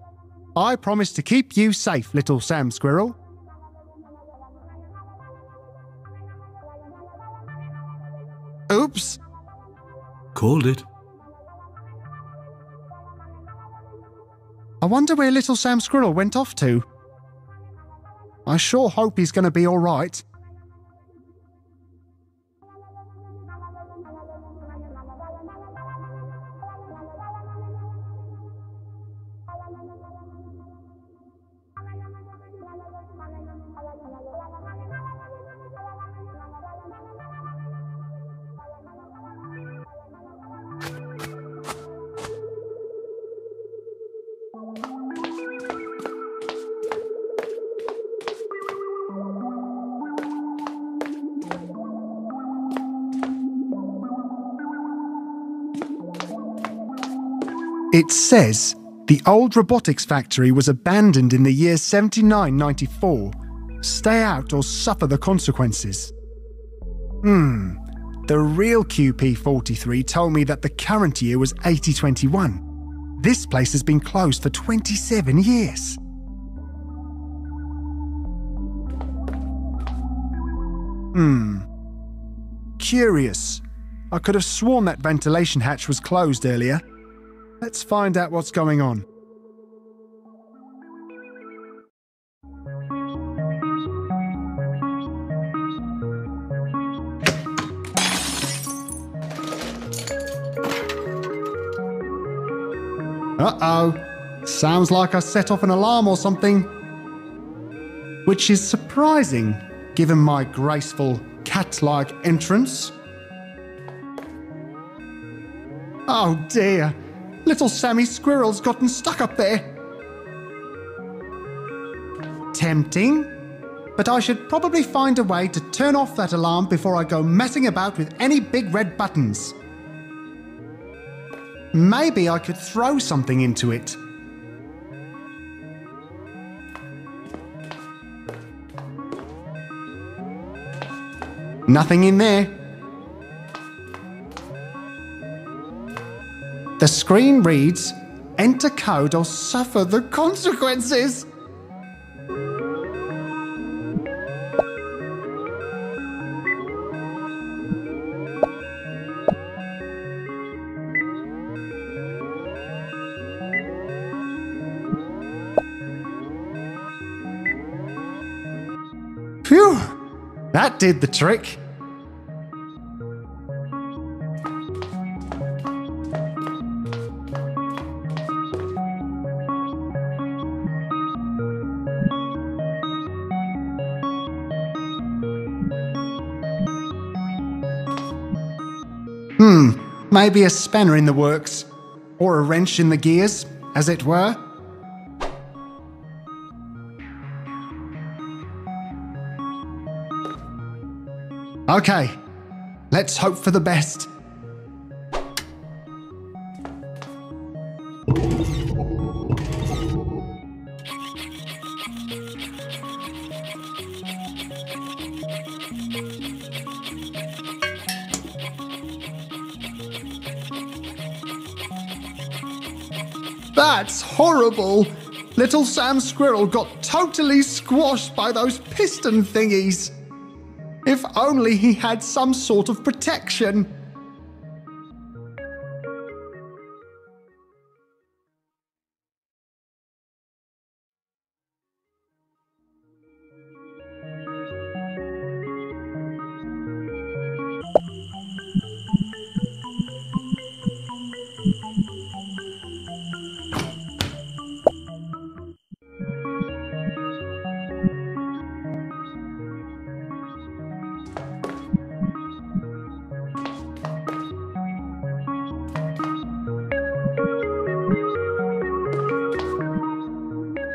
Speaker 6: I promise to keep you safe, little Sam Squirrel. Oops.
Speaker 1: Called it.
Speaker 6: I wonder where little Sam Squirrel went off to. I sure hope he's gonna be all right. It says the old robotics factory was abandoned in the year 7994. Stay out or suffer the consequences. The real QP43 told me that the current year was 8021. This place has been closed for 27 years. Curious. I could have sworn that ventilation hatch was closed earlier. Let's find out what's going on. Uh-oh. Sounds like I set off an alarm or something. Which is surprising, given my graceful, cat-like entrance. Oh dear. Little Sammy Squirrel's gotten stuck up there. Tempting, but I should probably find a way to turn off that alarm before I go messing about with any big red buttons. Maybe I could throw something into it. Nothing in there. The screen reads, "Enter code or suffer the consequences." Phew, that did the trick. Maybe a spanner in the works, or a wrench in the gears, as it were. Okay, let's hope for the best. That's horrible! Little Sam Squirrel got totally squashed by those piston thingies. If only he had some sort of protection.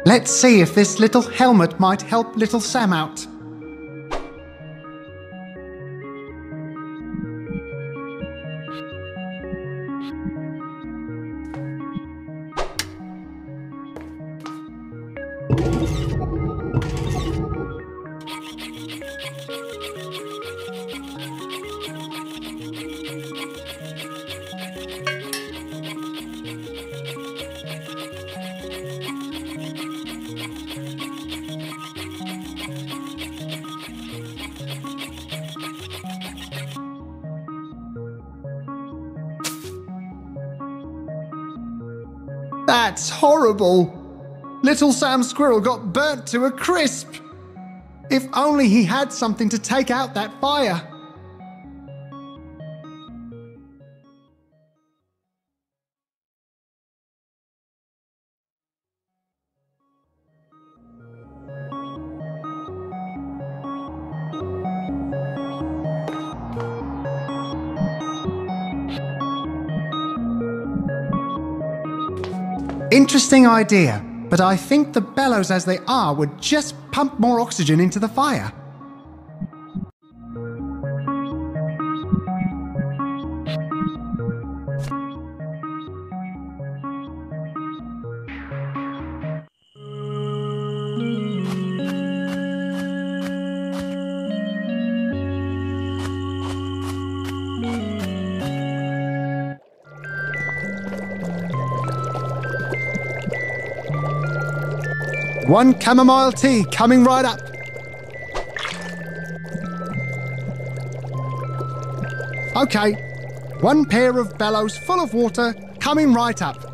Speaker 6: Let's see if this little helmet might help little Sam out. That's horrible! Little Sam Squirrel got burnt to a crisp! If only he had something to take out that fire! Interesting idea, but I think the bellows as they are would just pump more oxygen into the fire. One chamomile tea coming right up. Okay, one pair of bellows full of water coming right up.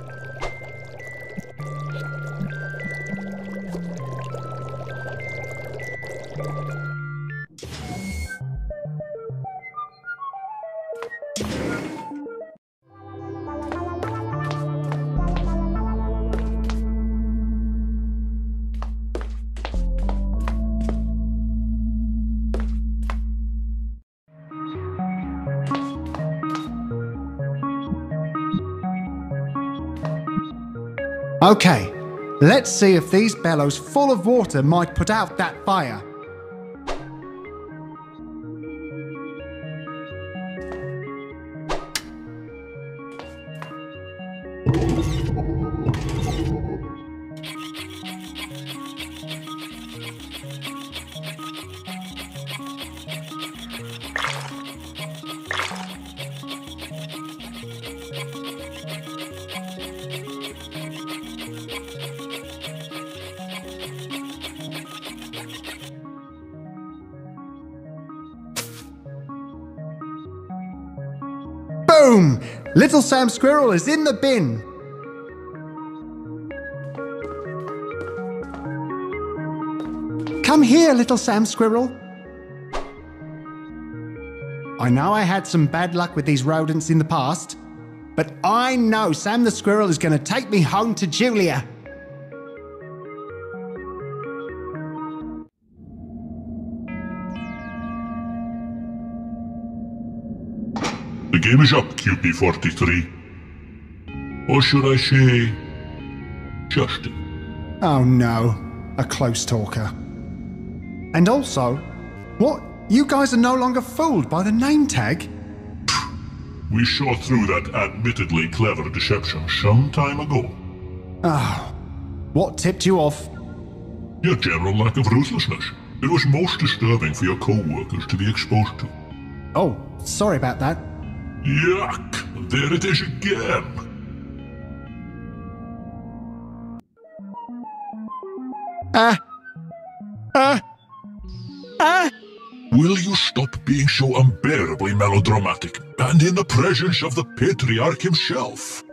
Speaker 6: Okay, let's see if these bellows full of water might put out that fire. Boom! Little Sam Squirrel is in the bin. Come here, Little Sam Squirrel. I know I had some bad luck with these rodents in the past, but I know Sam the Squirrel is going to take me home to Julia.
Speaker 2: The game is up, QP43. Or should I say, Justin?
Speaker 6: Oh no, a close talker. And also, what? You guys are no longer fooled by the name tag?
Speaker 2: We saw through that admittedly clever deception some time ago.
Speaker 6: Oh, what tipped you off?
Speaker 2: Your general lack of ruthlessness. It was most disturbing for your co-workers to be exposed to.
Speaker 6: Oh, sorry about that.
Speaker 2: Yuck! There it is again! Will you stop being so unbearably melodramatic and in the presence of the patriarch himself?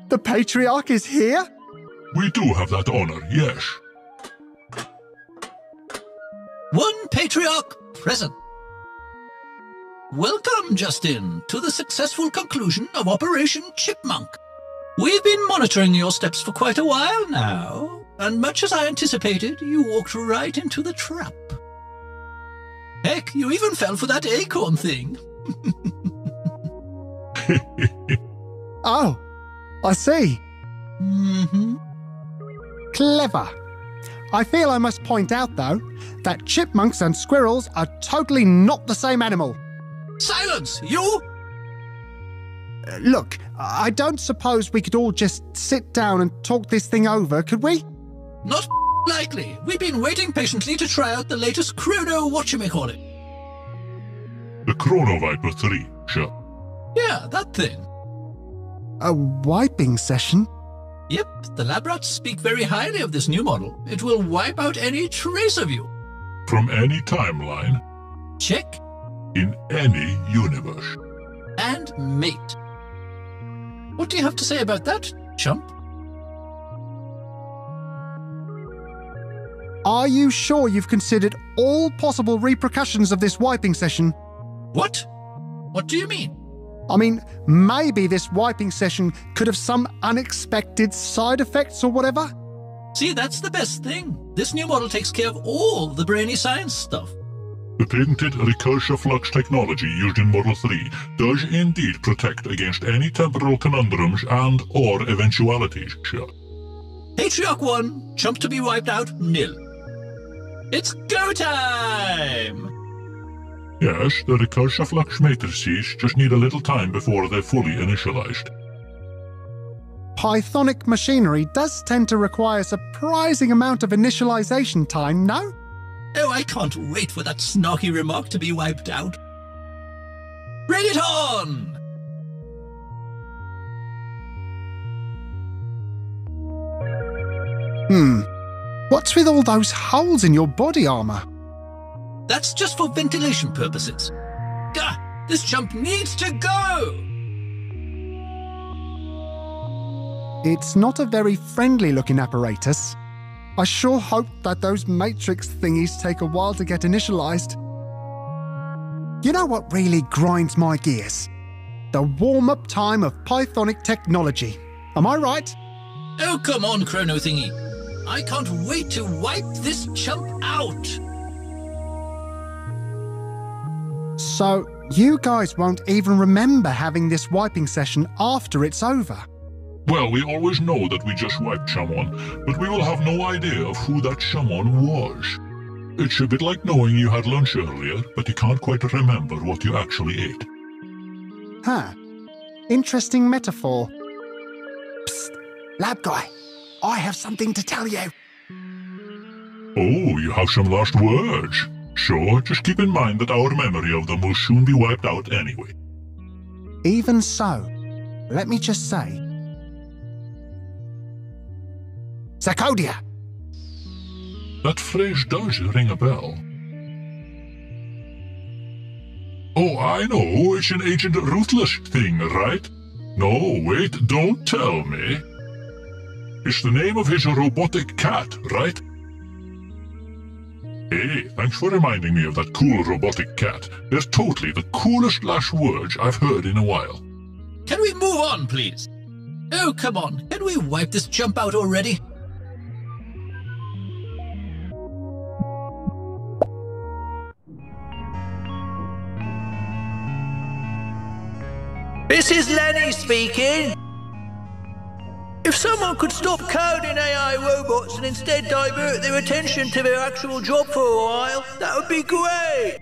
Speaker 6: The patriarch is here?
Speaker 2: We do have that honor, yes.
Speaker 1: One patriarch present. Welcome, Justin, to the successful conclusion of Operation Chipmunk. We've been monitoring your steps for quite a while now, and much as I anticipated, you walked right into the trap. Heck, you even fell for that acorn thing.
Speaker 6: Oh, I see.
Speaker 1: Mm-hmm.
Speaker 6: Clever. I feel I must point out, though, that chipmunks and squirrels are totally not the same animal.
Speaker 1: Silence, you!
Speaker 6: Look, I don't suppose we could all just sit down and talk this thing over, could we?
Speaker 1: Not likely. We've been waiting patiently to try out the latest chrono whatchamacallit.
Speaker 2: The Chrono Viper 3, sure.
Speaker 1: Yeah, that thing.
Speaker 6: A wiping session?
Speaker 1: Yep, the lab rats speak very highly of this new model. It will wipe out any trace of you.
Speaker 2: From any timeline,
Speaker 1: Check
Speaker 2: in any universe.
Speaker 1: and mate. What do you have to say about that, chump?
Speaker 6: Are you sure you've considered all possible repercussions of this wiping session?
Speaker 1: What? What do you mean?
Speaker 6: I mean, maybe this wiping session could have some unexpected side effects or whatever?
Speaker 1: See, that's the best thing. This new model takes care of all the brainy science stuff.
Speaker 2: The patented recursive flux technology used in Model 3 does indeed protect against any temporal conundrums and or eventualities, sure.
Speaker 1: Patriarch 1, chump to be wiped out, nil. It's go time!
Speaker 2: Yes, the recursive flux matrices just need a little time before they're fully initialized.
Speaker 6: Pythonic machinery does tend to require a surprising amount of initialization time, no?
Speaker 1: Oh, I can't wait for that snarky remark to be wiped out. Bring it on!
Speaker 6: What's with all those holes in your body armor?
Speaker 1: That's just for ventilation purposes. Gah! This chump needs to go!
Speaker 6: It's not a very friendly-looking apparatus. I sure hope that those matrix thingies take a while to get initialized. You know what really grinds my gears? The warm-up time of Pythonic technology. Am I right?
Speaker 1: Oh, come on, Chrono Thingy. I can't wait to wipe this chump out.
Speaker 6: So, you guys won't even remember having this wiping session after it's over.
Speaker 2: Well, we always know that we just wiped someone, but we will have no idea of who that someone was. It's a bit like knowing you had lunch earlier, but you can't quite remember what you actually ate.
Speaker 6: Huh. Interesting metaphor. Psst, lab guy, I have something to tell you.
Speaker 2: Oh, you have some last words. Sure, just keep in mind that our memory of them will soon be wiped out anyway.
Speaker 6: Even so, let me just say, Zakodia!
Speaker 2: That phrase does ring a bell. Oh, I know, it's an Agent Ruthless thing, right? No, wait, don't tell me. It's the name of his robotic cat, right? Hey, thanks for reminding me of that cool robotic cat. They're totally the coolest last words I've heard in a while.
Speaker 1: Can we move on, please? Oh, come on. Can we wipe this chump out already?
Speaker 7: This is Lenny speaking. If someone could stop coding AI robots and instead divert their attention to their actual job for a while, that would be great.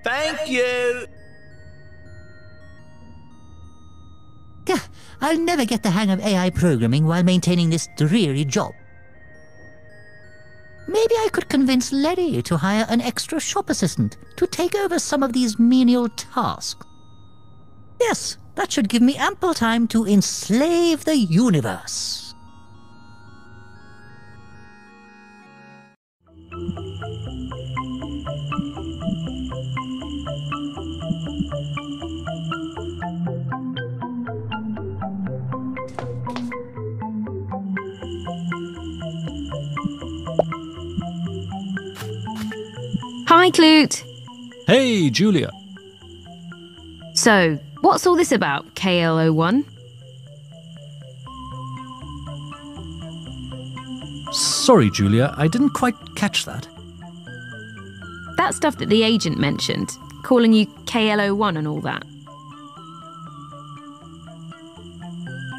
Speaker 7: Thank you.
Speaker 8: Gah, I'll never get the hang of AI programming while maintaining this dreary job. Maybe I could convince Lenny to hire an extra shop assistant to take over some of these menial tasks. Yes, that should give me ample time to enslave the universe.
Speaker 4: Hi, Clute.
Speaker 5: Hey, Julia.
Speaker 4: So, what's all this about, KL01?
Speaker 5: Sorry, Julia, I didn't quite catch that.
Speaker 4: That stuff that the agent mentioned, calling you KL01 and all that.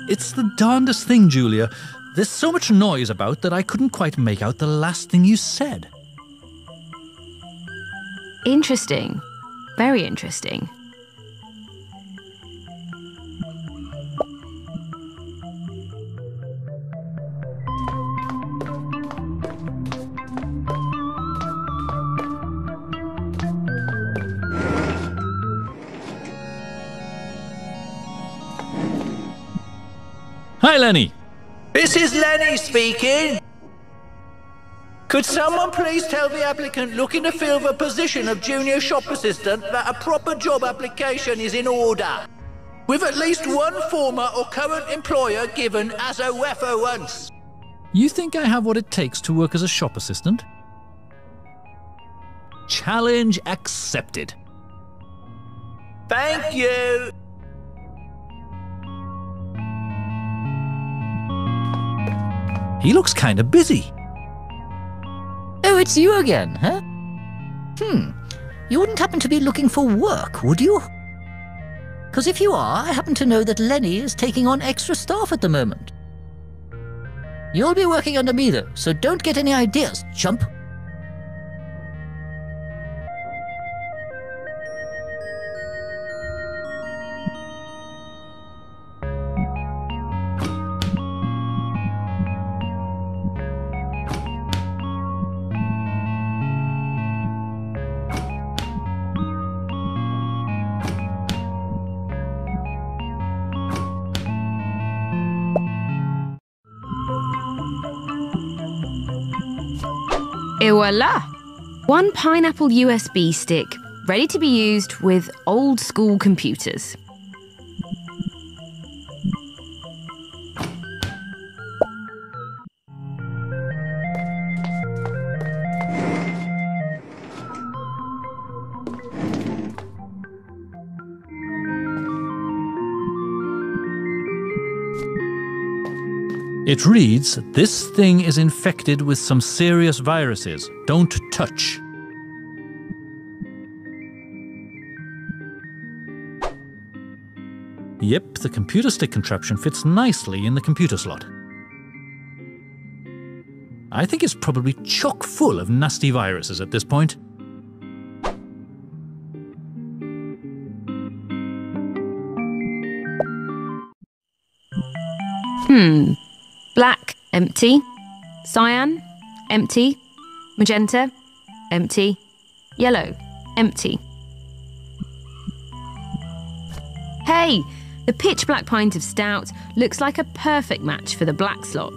Speaker 5: It's the darndest thing, Julia. There's so much noise about that I couldn't quite make out the last thing you said.
Speaker 4: Interesting. Very interesting.
Speaker 5: Hi, Lenny.
Speaker 7: This is Lenny speaking. Could someone please tell the applicant looking to fill the position of junior shop assistant that a proper job application is in order, with at least one former or current employer given as a reference?
Speaker 5: You think I have what it takes to work as a shop assistant? Challenge accepted.
Speaker 7: Thank you.
Speaker 5: He looks kind of busy.
Speaker 8: Oh, it's you again, huh? You wouldn't happen to be looking for work, would you? Because if you are, I happen to know that Lenny is taking on extra staff at the moment. You'll be working under me, though, so don't get any ideas, chump.
Speaker 4: Et voila! One pineapple USB stick, ready to be used with old school computers.
Speaker 5: It reads, "This thing is infected with some serious viruses. Don't touch." Yep, the computer stick contraption fits nicely in the computer slot. I think it's probably chock full of nasty viruses at this point.
Speaker 4: Black, empty. Cyan, empty. Magenta, empty. Yellow, empty. Hey, the pitch black pint of stout looks like a perfect match for the black slot.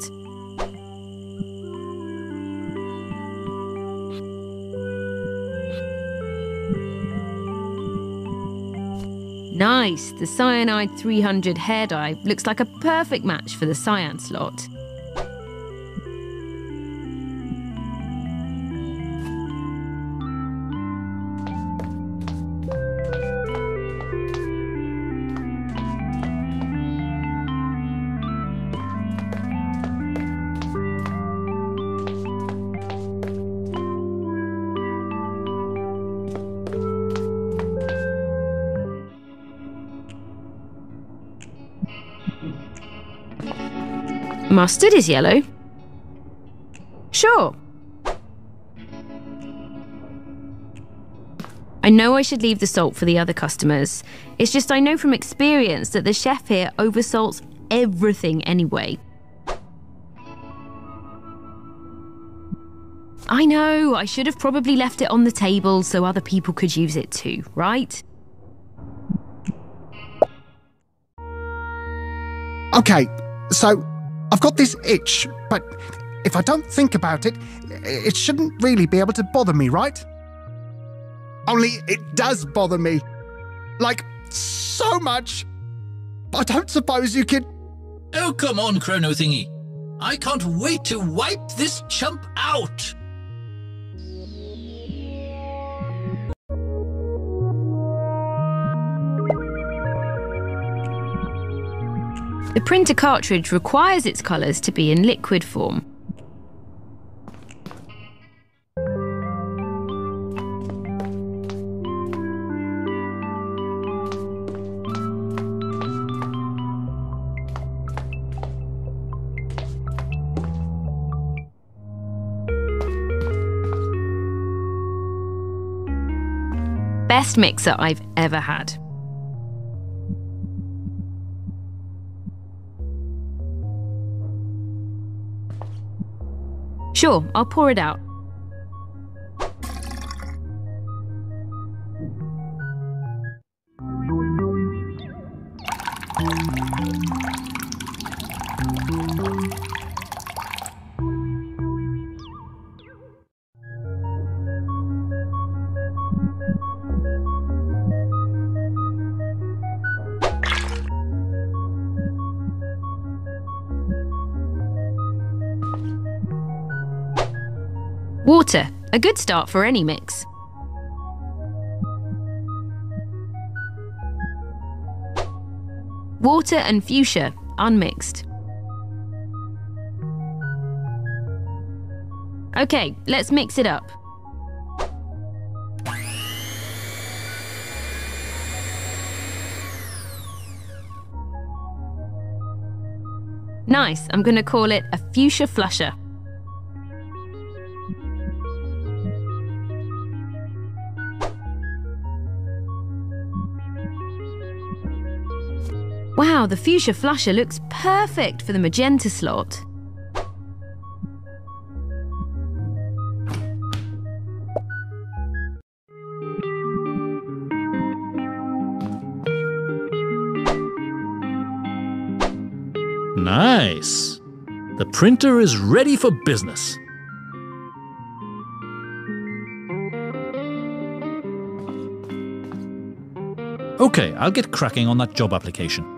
Speaker 4: Nice, the cyanide 300 hair dye looks like a perfect match for the cyan slot. Mustard is yellow. Sure. I know I should leave the salt for the other customers. It's just I know from experience that the chef here oversalts everything anyway. I know, I should have probably left it on the table so other people could use it too, right?
Speaker 6: Okay, so I've got this itch, but If I don't think about it, it shouldn't really be able to bother me, right? Only it does bother me. Like, so much. I don't suppose you could...
Speaker 5: Oh, come on, Chrono Thingy. I can't wait to wipe this chump out.
Speaker 4: The printer cartridge requires its colours to be in liquid form. Best mixer I've ever had. Sure, I'll pour it out. Water, a good start for any mix. Water and fuchsia, unmixed. Okay, let's mix it up. Nice, I'm gonna call it a fuchsia flusher. Wow, the fuchsia flusher looks perfect for the magenta slot.
Speaker 5: Nice. The printer is ready for business. Okay, I'll get cracking on that job application.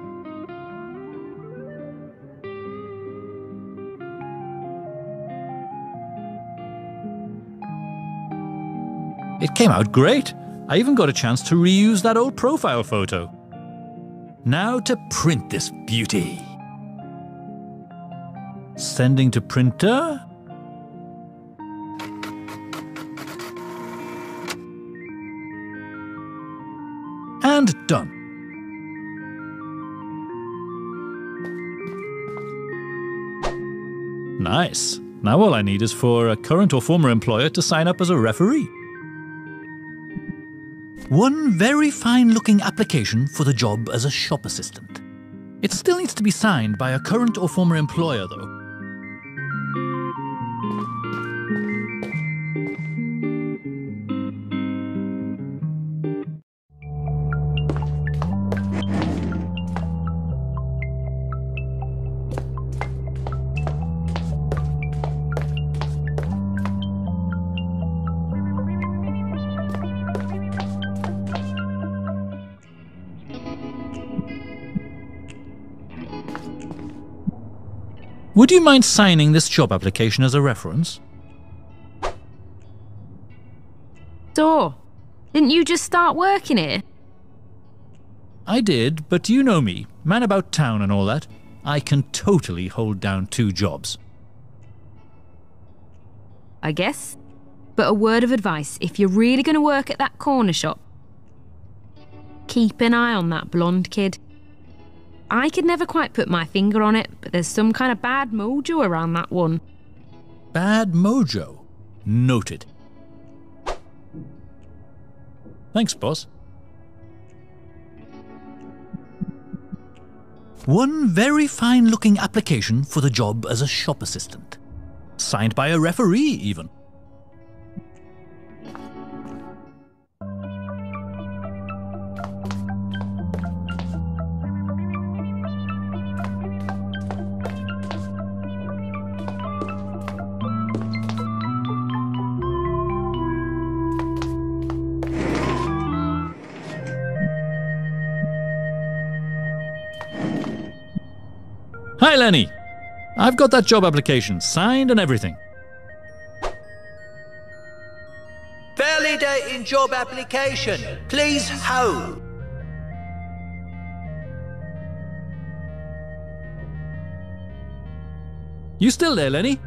Speaker 5: It came out great. I even got a chance to reuse that old profile photo. Now to print this beauty. Sending to printer. And done. Nice. Now all I need is for a current or former employer to sign up as a referee. One very fine-looking application for the job as a shop assistant. It still needs to be signed by a current or former employer, though. Would you mind signing this job application as a reference?
Speaker 4: So, didn't you just start working here?
Speaker 5: I did, but you know me, man about town and all that. I can totally hold down 2 jobs.
Speaker 4: I guess. But a word of advice, if you're really going to work at that corner shop, keep an eye on that blonde kid. I could never quite put my finger on it, but there's some kind of bad mojo around that one.
Speaker 5: Bad mojo. Noted. Thanks, boss. One very fine-looking application for the job as a shop assistant. Signed by a referee, even. Hi, Lenny. I've got that job application signed and everything.
Speaker 7: Validating job application. Please hold.
Speaker 5: You still there, Lenny?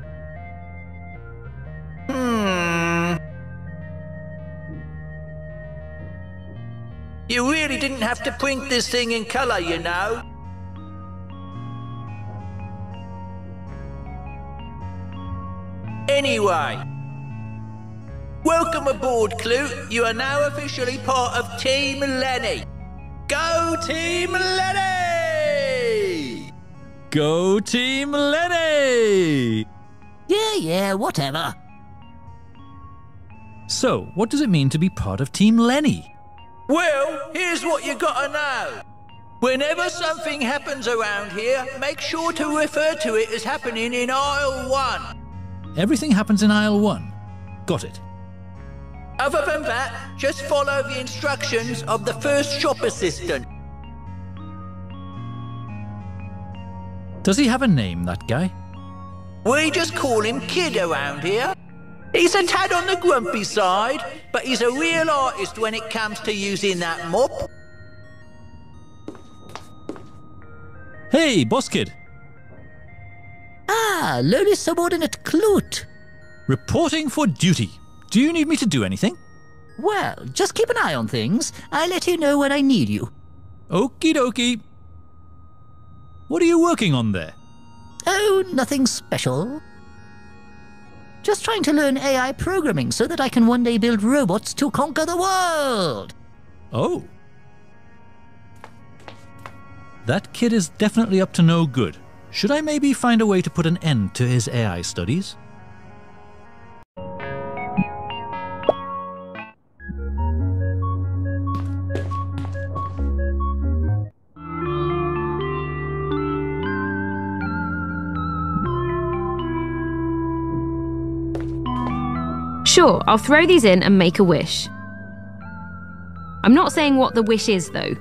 Speaker 7: You really didn't have to print this thing in colour, you know. Anyway, welcome aboard, Clute. You are now officially part of Team Lenny. Go Team Lenny!
Speaker 5: Go Team Lenny!
Speaker 8: Yeah, whatever.
Speaker 5: So, what does it mean to be part of Team Lenny?
Speaker 7: Well, here's what you gotta know. Whenever something happens around here, make sure to refer to it as happening in Aisle 1.
Speaker 5: Everything happens in Aisle 1. Got it.
Speaker 7: Other than that, just follow the instructions of the first shop assistant.
Speaker 5: Does he have a name, that guy?
Speaker 7: We just call him Kid around here. He's a tad on the grumpy side, but he's a real artist when it comes to using that mop.
Speaker 5: Hey, Boss Kid.
Speaker 8: Ah, lowly subordinate Clute.
Speaker 5: Reporting for duty. Do you need me to do anything?
Speaker 8: Well, just keep an eye on things. I'll let you know when I need you.
Speaker 5: Okie dokie. What are you working on there?
Speaker 8: Oh, nothing special. Just trying to learn AI programming so that I can one day build robots to conquer the world.
Speaker 5: Oh. That kid is definitely up to no good. Should I maybe find a way to put an end to his AI studies?
Speaker 4: Sure, I'll throw these in and make a wish. I'm not saying what the wish is, though.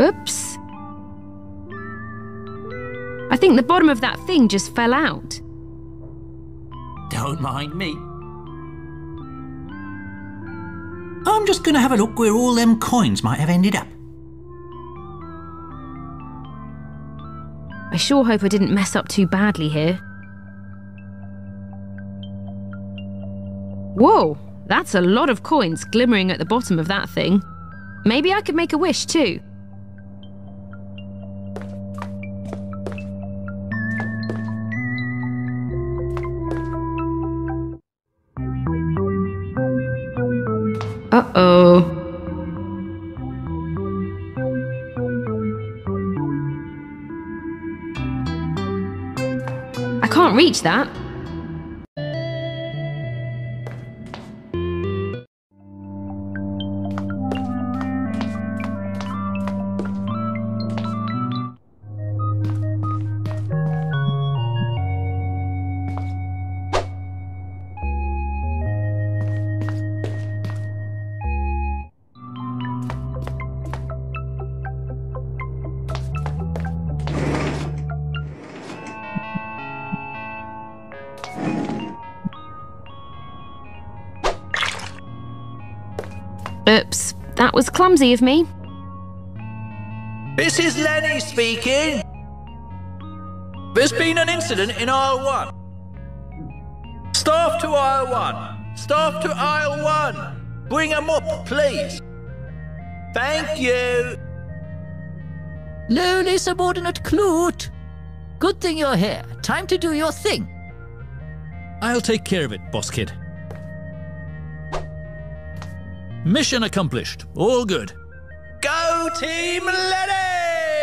Speaker 4: Oops. I think the bottom of that thing just fell out.
Speaker 9: Don't mind me. I'm just gonna have a look where all them coins might have ended up.
Speaker 4: I sure hope I didn't mess up too badly here. Whoa, that's a lot of coins glimmering at the bottom of that thing. Maybe I could make a wish too. Uh-oh. I can't reach that. Oops, that was clumsy of me.
Speaker 7: This is Lenny speaking. There's been an incident in aisle 1. Staff to aisle 1. Staff to aisle 1. Bring 'em up, please. Thank you.
Speaker 8: Lowly subordinate Clute. Good thing you're here. Time to do your thing.
Speaker 5: I'll take care of it, Boss Kid. Mission accomplished. All good.
Speaker 7: Go Team Lenny!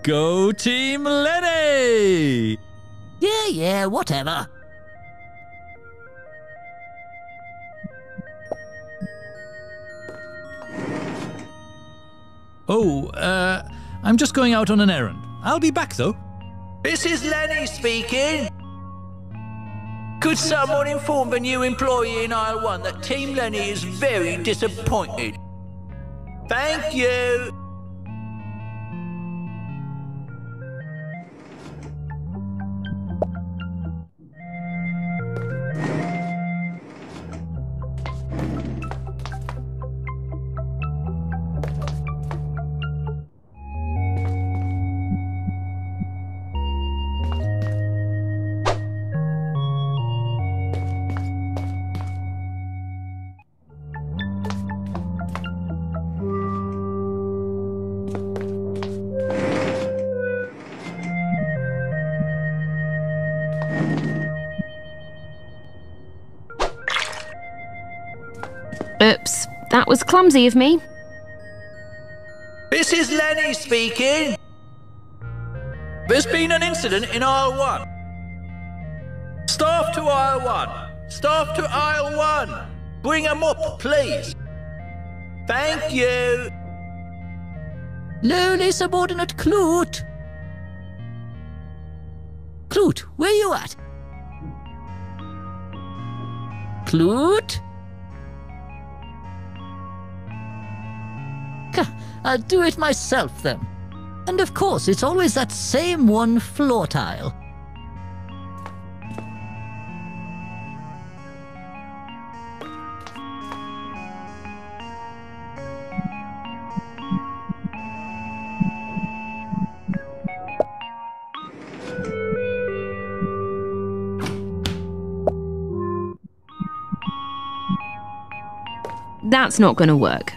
Speaker 5: Go Team Lenny!
Speaker 8: Yeah, whatever.
Speaker 5: Oh, I'm just going out on an errand. I'll be back though.
Speaker 7: This is Lenny speaking. Could someone inform the new employee in aisle 1 that Team Lenny is very disappointed? Thank you.
Speaker 4: Oops, that was clumsy of me.
Speaker 7: This is Lenny speaking. There's been an incident in aisle 1. Staff to aisle 1. Staff to aisle 1. Bring them up, please. Thank you.
Speaker 8: Lowly subordinate Clute. Clute, where you at? Clute? I'll do it myself then. And of course, it's always that same one floor tile.
Speaker 4: That's not going to work.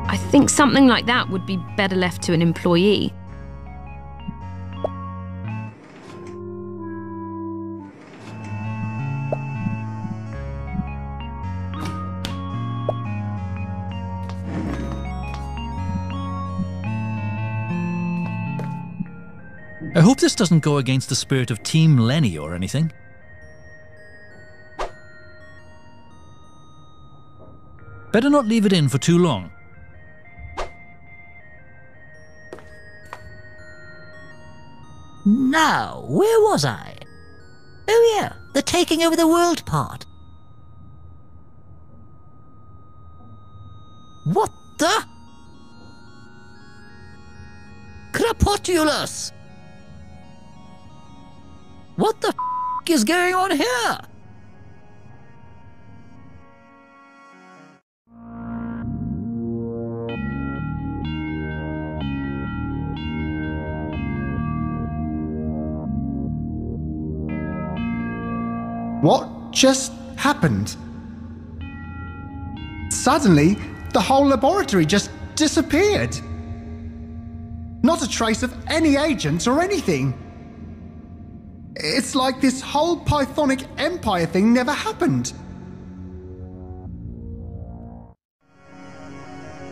Speaker 4: I think something like that would be better left to an employee.
Speaker 5: I hope this doesn't go against the spirit of Team Lenny or anything. Better not leave it in for too long.
Speaker 8: Now, where was I? Oh yeah, the taking over the world part. What the? Crapotulus! What the f*** is going on here?
Speaker 6: What just happened? Suddenly, the whole laboratory just disappeared. Not a trace of any agents or anything. It's like this whole Pythonic Empire thing never happened.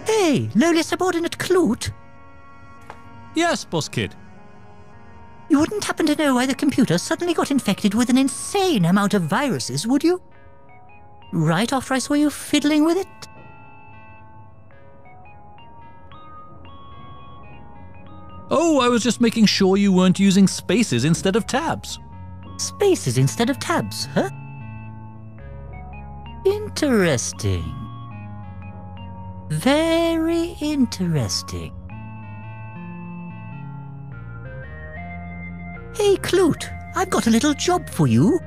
Speaker 8: Hey, lowly subordinate Clute.
Speaker 5: Yes, boss kid.
Speaker 8: You wouldn't happen to know why the computer suddenly got infected with an insane amount of viruses, would you? Right after I saw you fiddling with it?
Speaker 5: Oh, I was just making sure you weren't using spaces instead of tabs.
Speaker 8: Spaces instead of tabs, huh? Interesting. Very interesting. Hey, Clute, I've got a little job for you.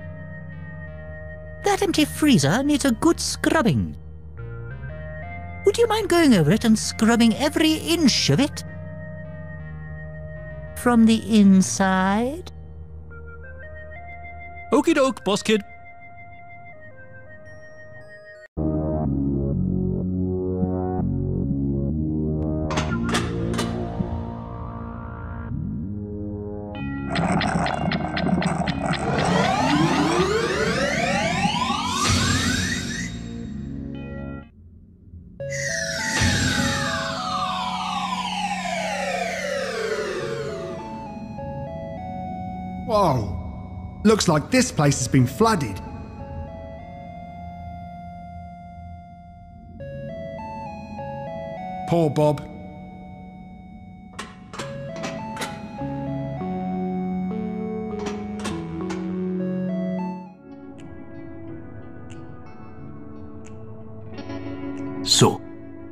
Speaker 8: That empty freezer needs a good scrubbing. Would you mind going over it and scrubbing every inch of it? From the inside?
Speaker 5: Okie doke, boss kid.
Speaker 6: Whoa. Looks like this place has been flooded. Poor Bob.
Speaker 10: So,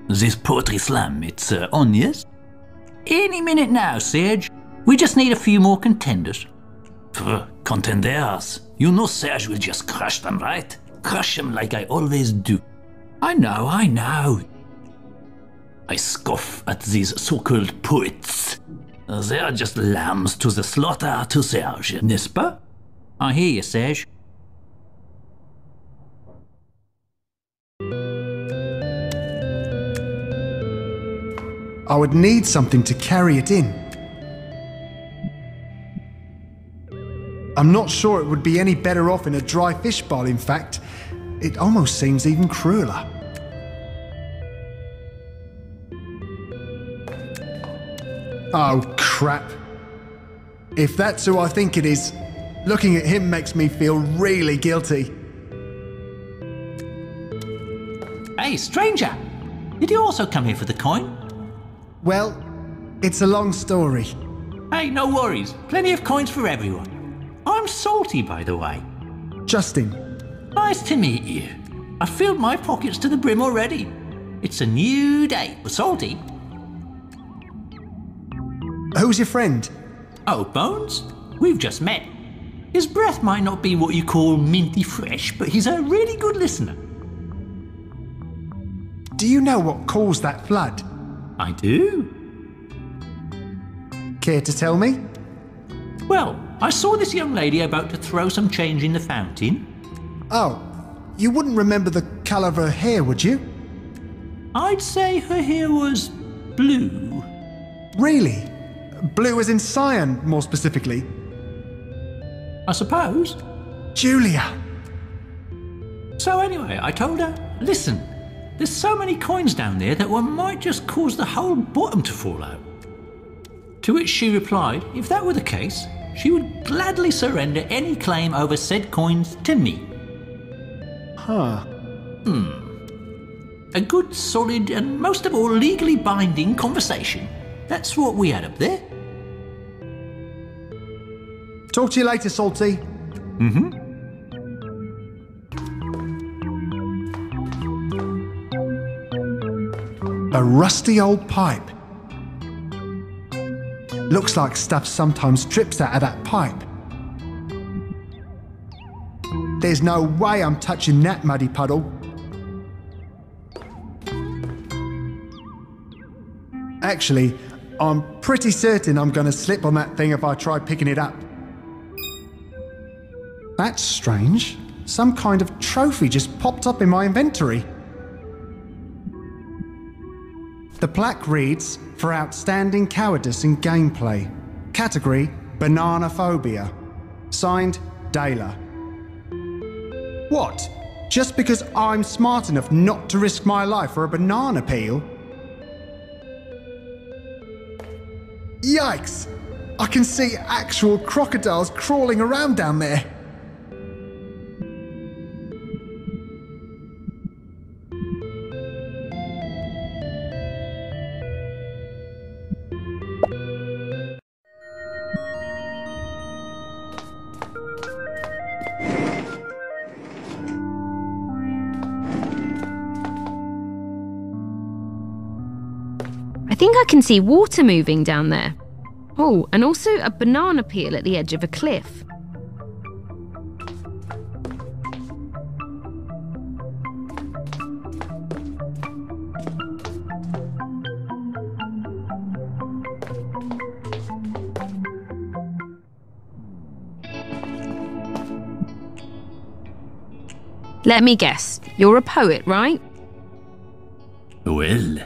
Speaker 10: this poetry slam, it's on, yes? Any minute now, Serge. We just need a few more contenders. Contenders? You know Serge will just crush them, right? Crush them like I always do. I know. I scoff at these so-called poets. They are just lambs to the slaughter to Serge, n'est-ce pas? I hear you, Serge.
Speaker 6: I would need something to carry it in. I'm not sure it would be any better off in a dry fish bowl, in fact. It almost seems even crueler. Oh, crap. If that's who I think it is, looking at him makes me feel really guilty.
Speaker 10: Hey, stranger! Did you also come here for the coin?
Speaker 6: Well, it's a long story.
Speaker 10: Hey, no worries. Plenty of coins for everyone. I'm Salty, by the way.
Speaker 6: Justin.
Speaker 10: Nice to meet you. I filled my pockets to the brim already. It's a new day for Salty.
Speaker 6: Who's your friend?
Speaker 10: Oh, Bones? We've just met. His breath might not be what you call minty fresh, but he's a really good listener.
Speaker 6: Do you know what caused that flood?
Speaker 10: I do.
Speaker 6: Care to tell me?
Speaker 10: Well, I saw this young lady about to throw some change in the fountain.
Speaker 6: Oh, you wouldn't remember the colour of her hair, would you?
Speaker 10: I'd say her hair was blue.
Speaker 6: Really? Blue as in cyan, more specifically?
Speaker 10: I suppose.
Speaker 6: Julia!
Speaker 10: So anyway, I told her, listen, there's so many coins down there that one might just cause the whole bottom to fall out. To which she replied, if that were the case, she would gladly surrender any claim over said coins to me.
Speaker 6: Huh.
Speaker 10: A good, solid, and most of all legally binding conversation. That's what we had up there.
Speaker 6: Talk to you later, Salty. A rusty old pipe. Looks like stuff sometimes drips out of that pipe. There's no way I'm touching that muddy puddle. Actually, I'm pretty certain I'm going to slip on that thing if I try picking it up. That's strange. Some kind of trophy just popped up in my inventory. The plaque reads, for outstanding cowardice in gameplay. Category, banana phobia. Signed, Dayla. What? Just because I'm smart enough not to risk my life for a banana peel? Yikes! I can see actual crocodiles crawling around down there.
Speaker 4: I think I can see water moving down there. Oh, and also a banana peel at the edge of a cliff. Let me guess, you're a poet, right?
Speaker 10: Well,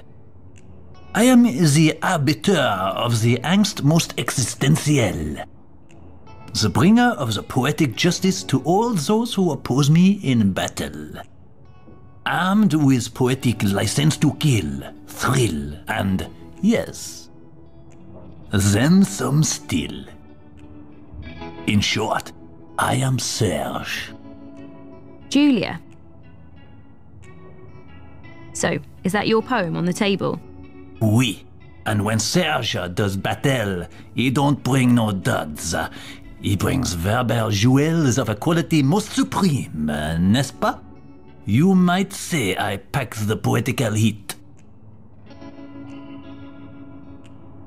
Speaker 10: I am the arbiter of the angst most existentielle, the bringer of the poetic justice to all those who oppose me in battle. Armed with poetic license to kill, thrill, and, yes, then some still. In short, I am Serge.
Speaker 4: Julia. So, is that your poem on the table?
Speaker 10: Oui, and when Serge does battle, he don't bring no duds. He brings verbal jewels of a quality most supreme, n'est-ce pas? You might say I pack the poetical heat.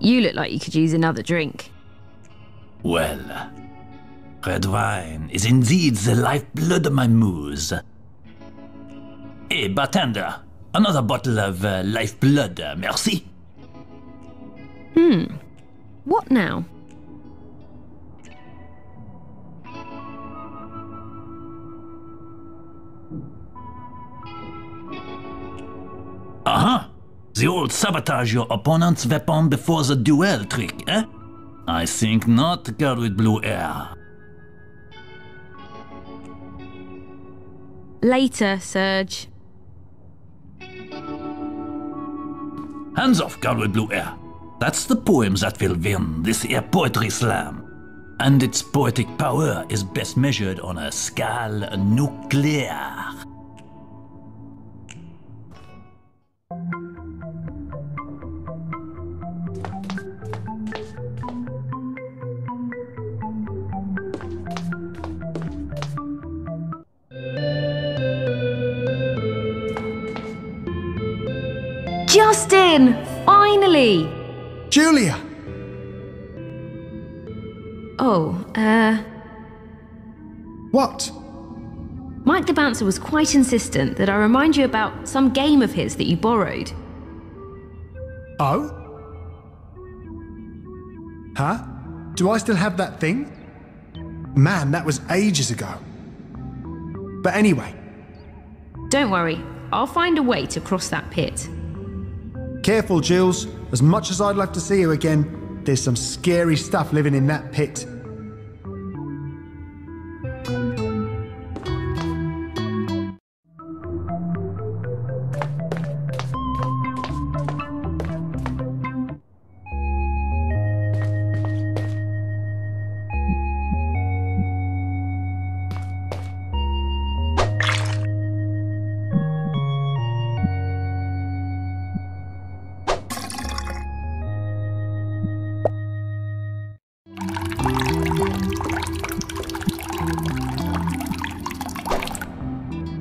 Speaker 4: You look like you could use another drink.
Speaker 10: Well, red wine is indeed the lifeblood of my muse. Hey, bartender, another bottle of lifeblood, merci.
Speaker 4: What now?
Speaker 10: Uh-huh. The old sabotage your opponent's weapon before the duel trick, eh? I think not, girl with blue hair.
Speaker 4: Later, Serge.
Speaker 10: Hands off, girl with blue hair. That's the poem that will win this here poetry slam. And its poetic power is best measured on a scale nuclear.
Speaker 4: Justin! Finally!
Speaker 6: Julia!
Speaker 4: Oh,
Speaker 6: What?
Speaker 4: Mike the Bouncer was quite insistent that I remind you about some game of his that you borrowed.
Speaker 6: Oh? Huh? Do I still have that thing? Man, that was ages ago. But anyway.
Speaker 4: Don't worry, I'll find a way to cross that pit.
Speaker 6: Careful, Jules. As much as I'd love to see you again, there's some scary stuff living in that pit.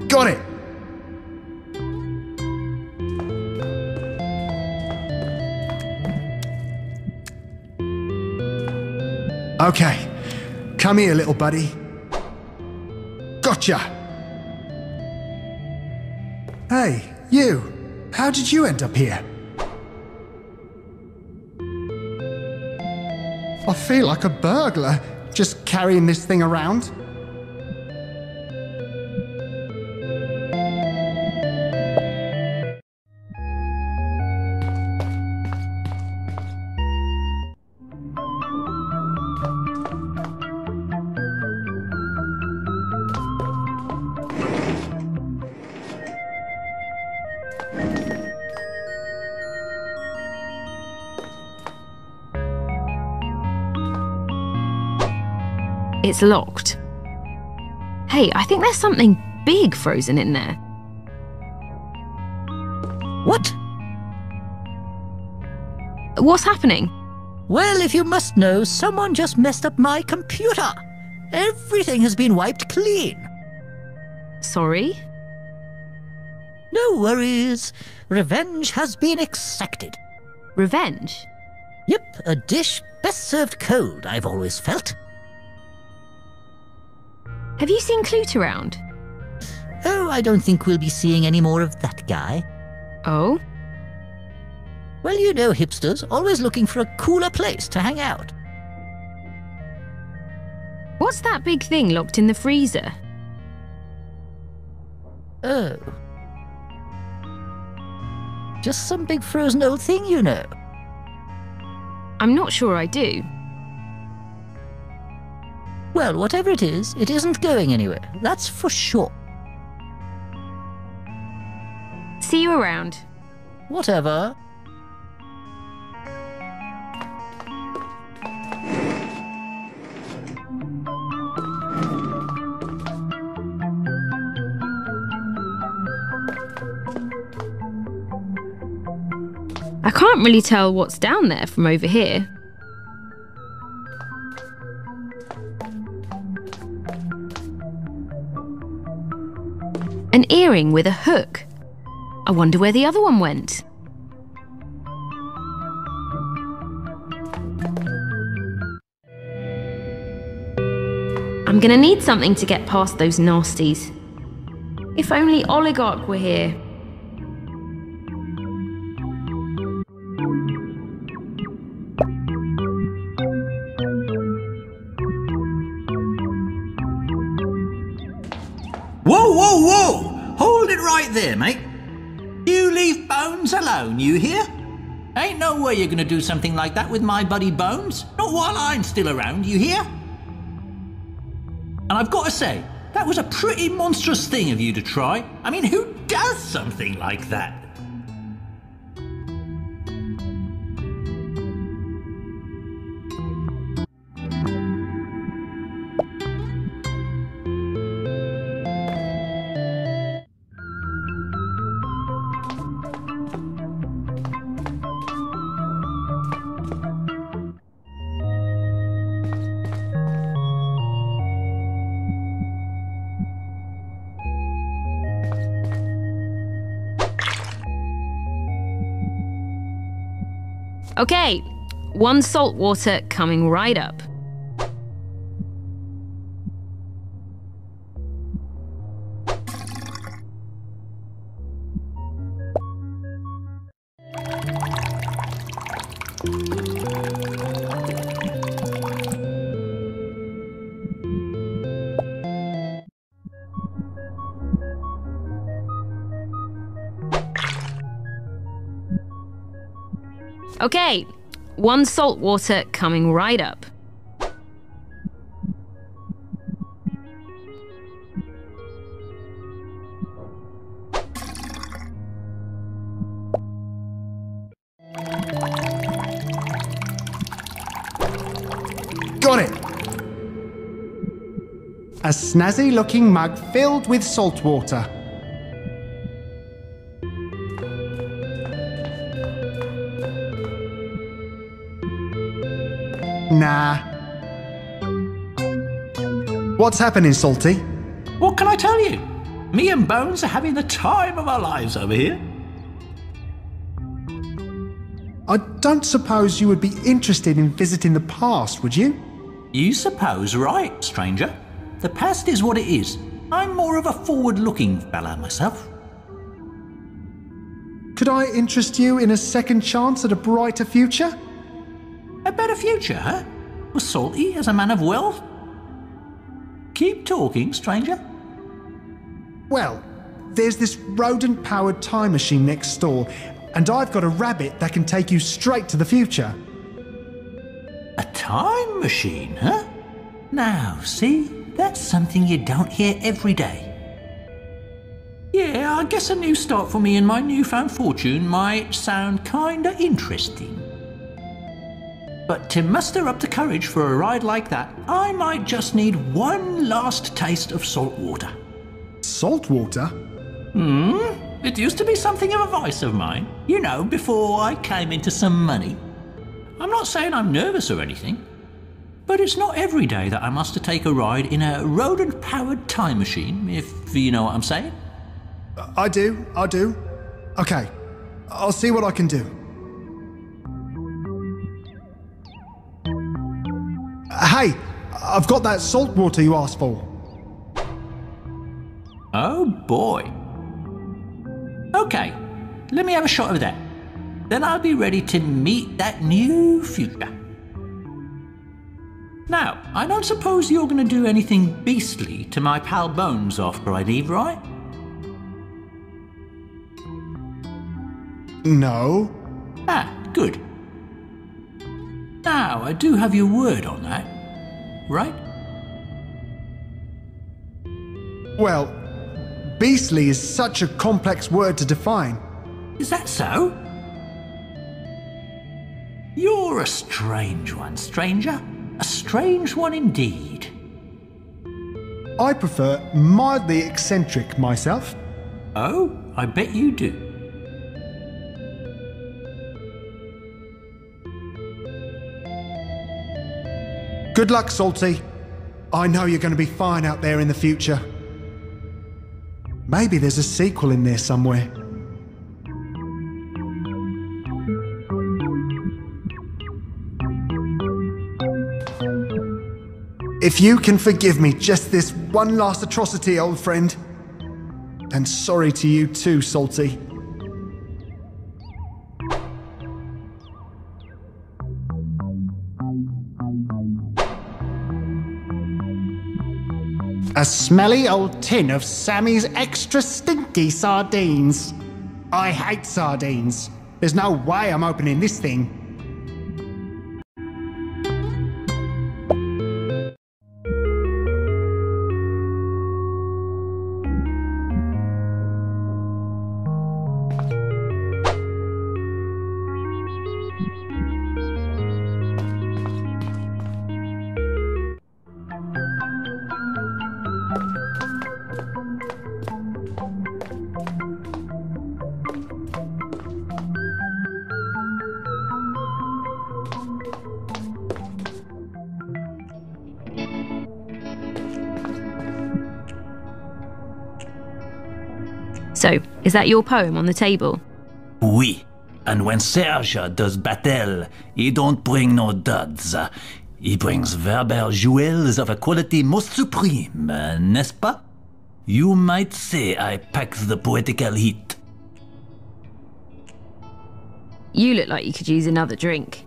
Speaker 6: Got it! Okay, come here, little buddy. Gotcha! Hey, you! How did you end up here? I feel like a burglar, just carrying this thing around.
Speaker 4: It's locked. Hey, I think there's something big frozen in there.
Speaker 8: What?
Speaker 4: What's happening?
Speaker 8: Well, if you must know, someone just messed up my computer. Everything has been wiped clean.
Speaker 4: Sorry?
Speaker 8: No worries. Revenge has been exacted.
Speaker 4: Revenge?
Speaker 8: Yep, a dish best served cold, I've always felt.
Speaker 4: Have you seen Clute around?
Speaker 8: Oh, I don't think we'll be seeing any more of that guy.
Speaker 4: Oh?
Speaker 8: Well, you know hipsters, always looking for a cooler place to hang out.
Speaker 4: What's that big thing locked in the freezer?
Speaker 8: Oh. Just some big frozen old thing, you know.
Speaker 4: I'm not sure I do.
Speaker 8: Well, whatever it isn't going anywhere, that's for sure.
Speaker 4: See you around.
Speaker 8: Whatever.
Speaker 4: I can't really tell what's down there from over here. An earring with a hook. I wonder where the other one went. I'm gonna need something to get past those nasties. If only Oligarch were here.
Speaker 7: Whoa, whoa, whoa! Hold it right there, mate. You leave Bones alone, you hear? Ain't no way you're gonna do something like that with my buddy Bones. Not while I'm still around, you hear? And I've got to say, that was a pretty monstrous thing of you to try. I mean, who does something like that?
Speaker 4: Okay, 1 salt water coming right up. Okay, 1 salt water coming right up.
Speaker 6: Got it! A snazzy looking mug filled with salt water. Nah. What's happening, Salty?
Speaker 7: What can I tell you? Me and Bones are having the time of our lives over here.
Speaker 6: I don't suppose you would be interested in visiting the past, would you?
Speaker 7: You suppose right, stranger. The past is what it is. I'm more of a forward-looking fella myself.
Speaker 6: Could I interest you in a second chance at a brighter future?
Speaker 7: A better future, huh? Was Salty as a man of wealth? Keep talking, stranger.
Speaker 6: Well, there's this rodent-powered time machine next door, and I've got a rabbit that can take you straight to the future.
Speaker 7: A time machine, huh? Now, see? That's something you don't hear every day. Yeah, I guess a new start for me and my newfound fortune might sound kinda interesting. But to muster up the courage for a ride like that, I might just need one last taste of salt water.
Speaker 6: Salt water?
Speaker 7: It used to be something of a vice of mine, you know, before I came into some money. I'm not saying I'm nervous or anything, but it's not every day that I must take a ride in a rodent-powered time machine, if you know what I'm saying.
Speaker 6: I do. Okay, I'll see what I can do. Hey, I've got that salt water you asked for.
Speaker 7: Oh boy. Okay, let me have a shot of that. Then I'll be ready to meet that new future. Now, I don't suppose you're going to do anything beastly to my pal Bones after I leave, right?
Speaker 6: No.
Speaker 7: Ah, good. Now, I do have your word on that, right?
Speaker 6: Well, beastly is such a complex word to define.
Speaker 7: Is that so? You're a strange one, stranger. A strange one indeed.
Speaker 6: I prefer mildly eccentric myself.
Speaker 7: Oh, I bet you do.
Speaker 6: Good luck, Salty. I know you're going to be fine out there in the future. Maybe there's a sequel in there somewhere. If you can forgive me just this one last atrocity, old friend. And sorry to you too, Salty. A smelly old tin of Sammy's extra stinky sardines. I hate sardines. There's no way I'm opening this thing.
Speaker 4: So, is that your poem on the table?
Speaker 10: Oui. And when Serge does battle, he don't bring no duds. He brings verbal jewels of a quality most supreme, n'est-ce pas? You might say I pack the poetical heat.
Speaker 4: You look like you could use another drink.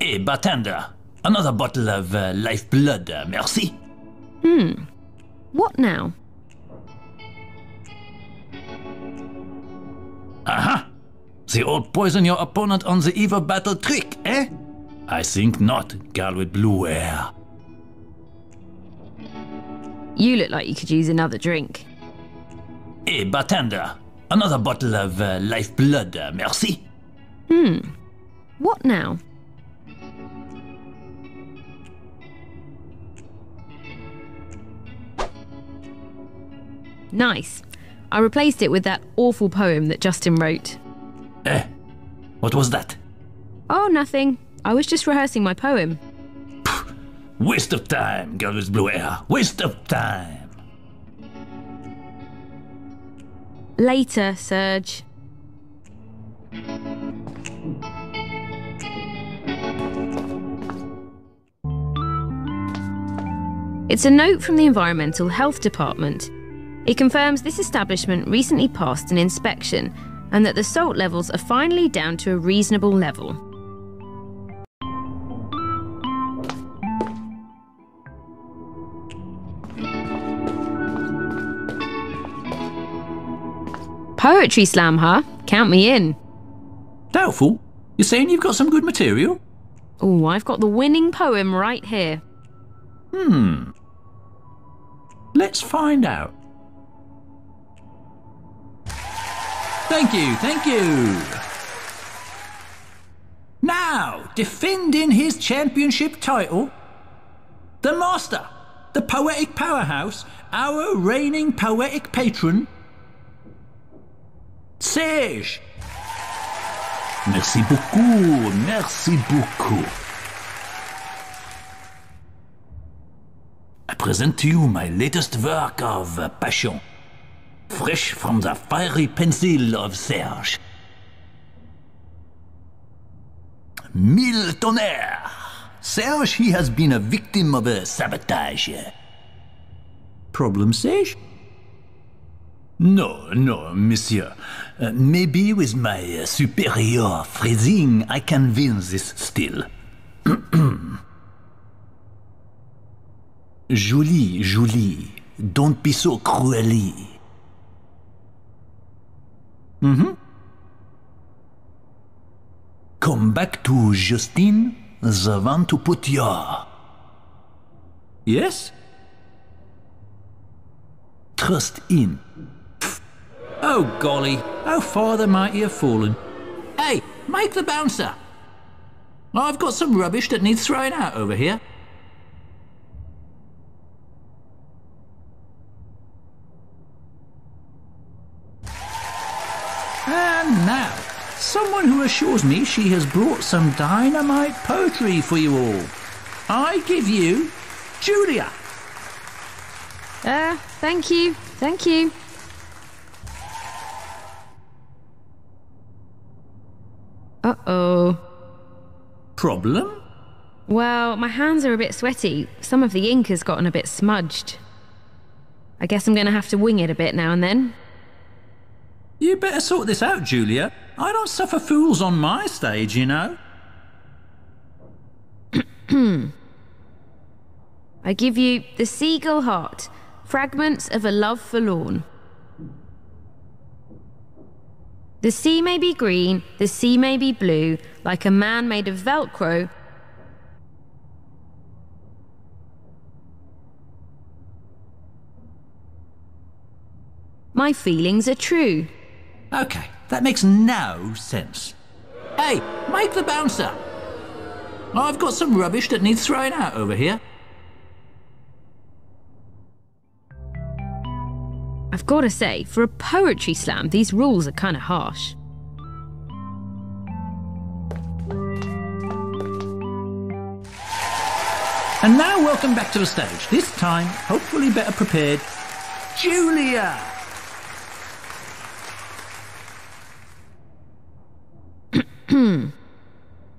Speaker 10: Hey, bartender, another bottle of lifeblood, merci.
Speaker 4: What now?
Speaker 10: Aha! The old poison your opponent on the eve of battle trick, eh? I think not, girl with blue hair.
Speaker 4: You look like you could use another drink.
Speaker 10: Hey, bartender, another bottle of lifeblood, merci.
Speaker 4: What now? Nice. I replaced it with that awful poem that Justin wrote.
Speaker 10: Eh? What was that?
Speaker 4: Oh, nothing. I was just rehearsing my poem.
Speaker 10: Waste of time, girl with blue hair. Waste of time.
Speaker 4: Later, Serge. It's a note from the Environmental Health Department. It confirms this establishment recently passed an inspection and that the salt levels are finally down to a reasonable level. Poetry slam, huh? Count me in.
Speaker 10: Doubtful? You're saying you've got some good material?
Speaker 4: Oh, I've got the winning poem right here.
Speaker 10: Let's find out. Thank you, thank you. Now, defending his championship title, the master, the poetic powerhouse, our reigning poetic patron, Serge. Merci beaucoup, merci beaucoup. I present to you my latest work of passion, fresh from the fiery pencil of Serge. Mille tonnerres! Serge, he has been a victim of a sabotage. Problem, Serge? No, monsieur. Maybe with my superior phrasing, I can win this still. Julie, don't be so cruelly. Come back to Justine, the one to put your... Yes? Trust in. Oh golly, how far the mighty have fallen. Hey, make the bouncer. I've got some rubbish that needs throwing out over here. And now, someone who assures me she has brought some dynamite poetry for you all. I give you Julia.
Speaker 4: Thank you. Uh-oh.
Speaker 10: Problem?
Speaker 4: Well, my hands are a bit sweaty. Some of the ink has gotten a bit smudged. I guess I'm going to have to wing it a bit now and then.
Speaker 10: You better sort this out, Julia. I don't suffer fools on my stage, you know.
Speaker 4: I give you The Seagull Heart, Fragments of a Love Forlorn. The sea may be green, the sea may be blue, like a man made of Velcro. My feelings are true.
Speaker 10: Okay, that makes no sense. Hey, make the bouncer! I've got some rubbish that needs throwing out over here.
Speaker 4: I've got to say, for a poetry slam, these rules are kind of harsh.
Speaker 10: And now welcome back to the stage. This time, hopefully better prepared, Julia!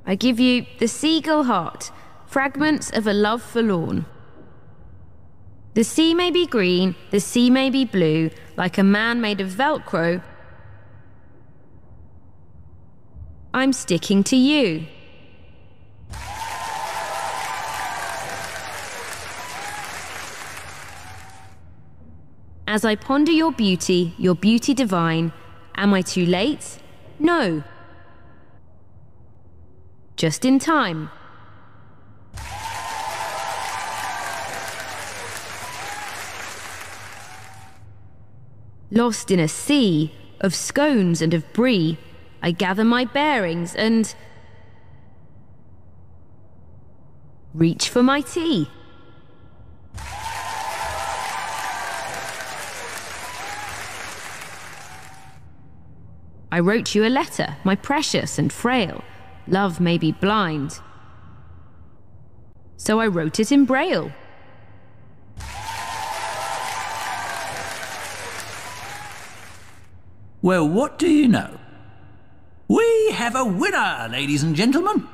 Speaker 4: I give you The Seagull Heart, Fragments of a Love Forlorn. The sea may be green, the sea may be blue, like a man made of Velcro. I'm sticking to you. As I ponder your beauty divine, am I too late? No. Just in time. Lost in a sea of scones and of brie, I gather my bearings and reach for my tea. I wrote you a letter, my precious and frail. Love may be blind. So I wrote it in Braille.
Speaker 10: Well, what do you know? We have a winner, ladies and gentlemen.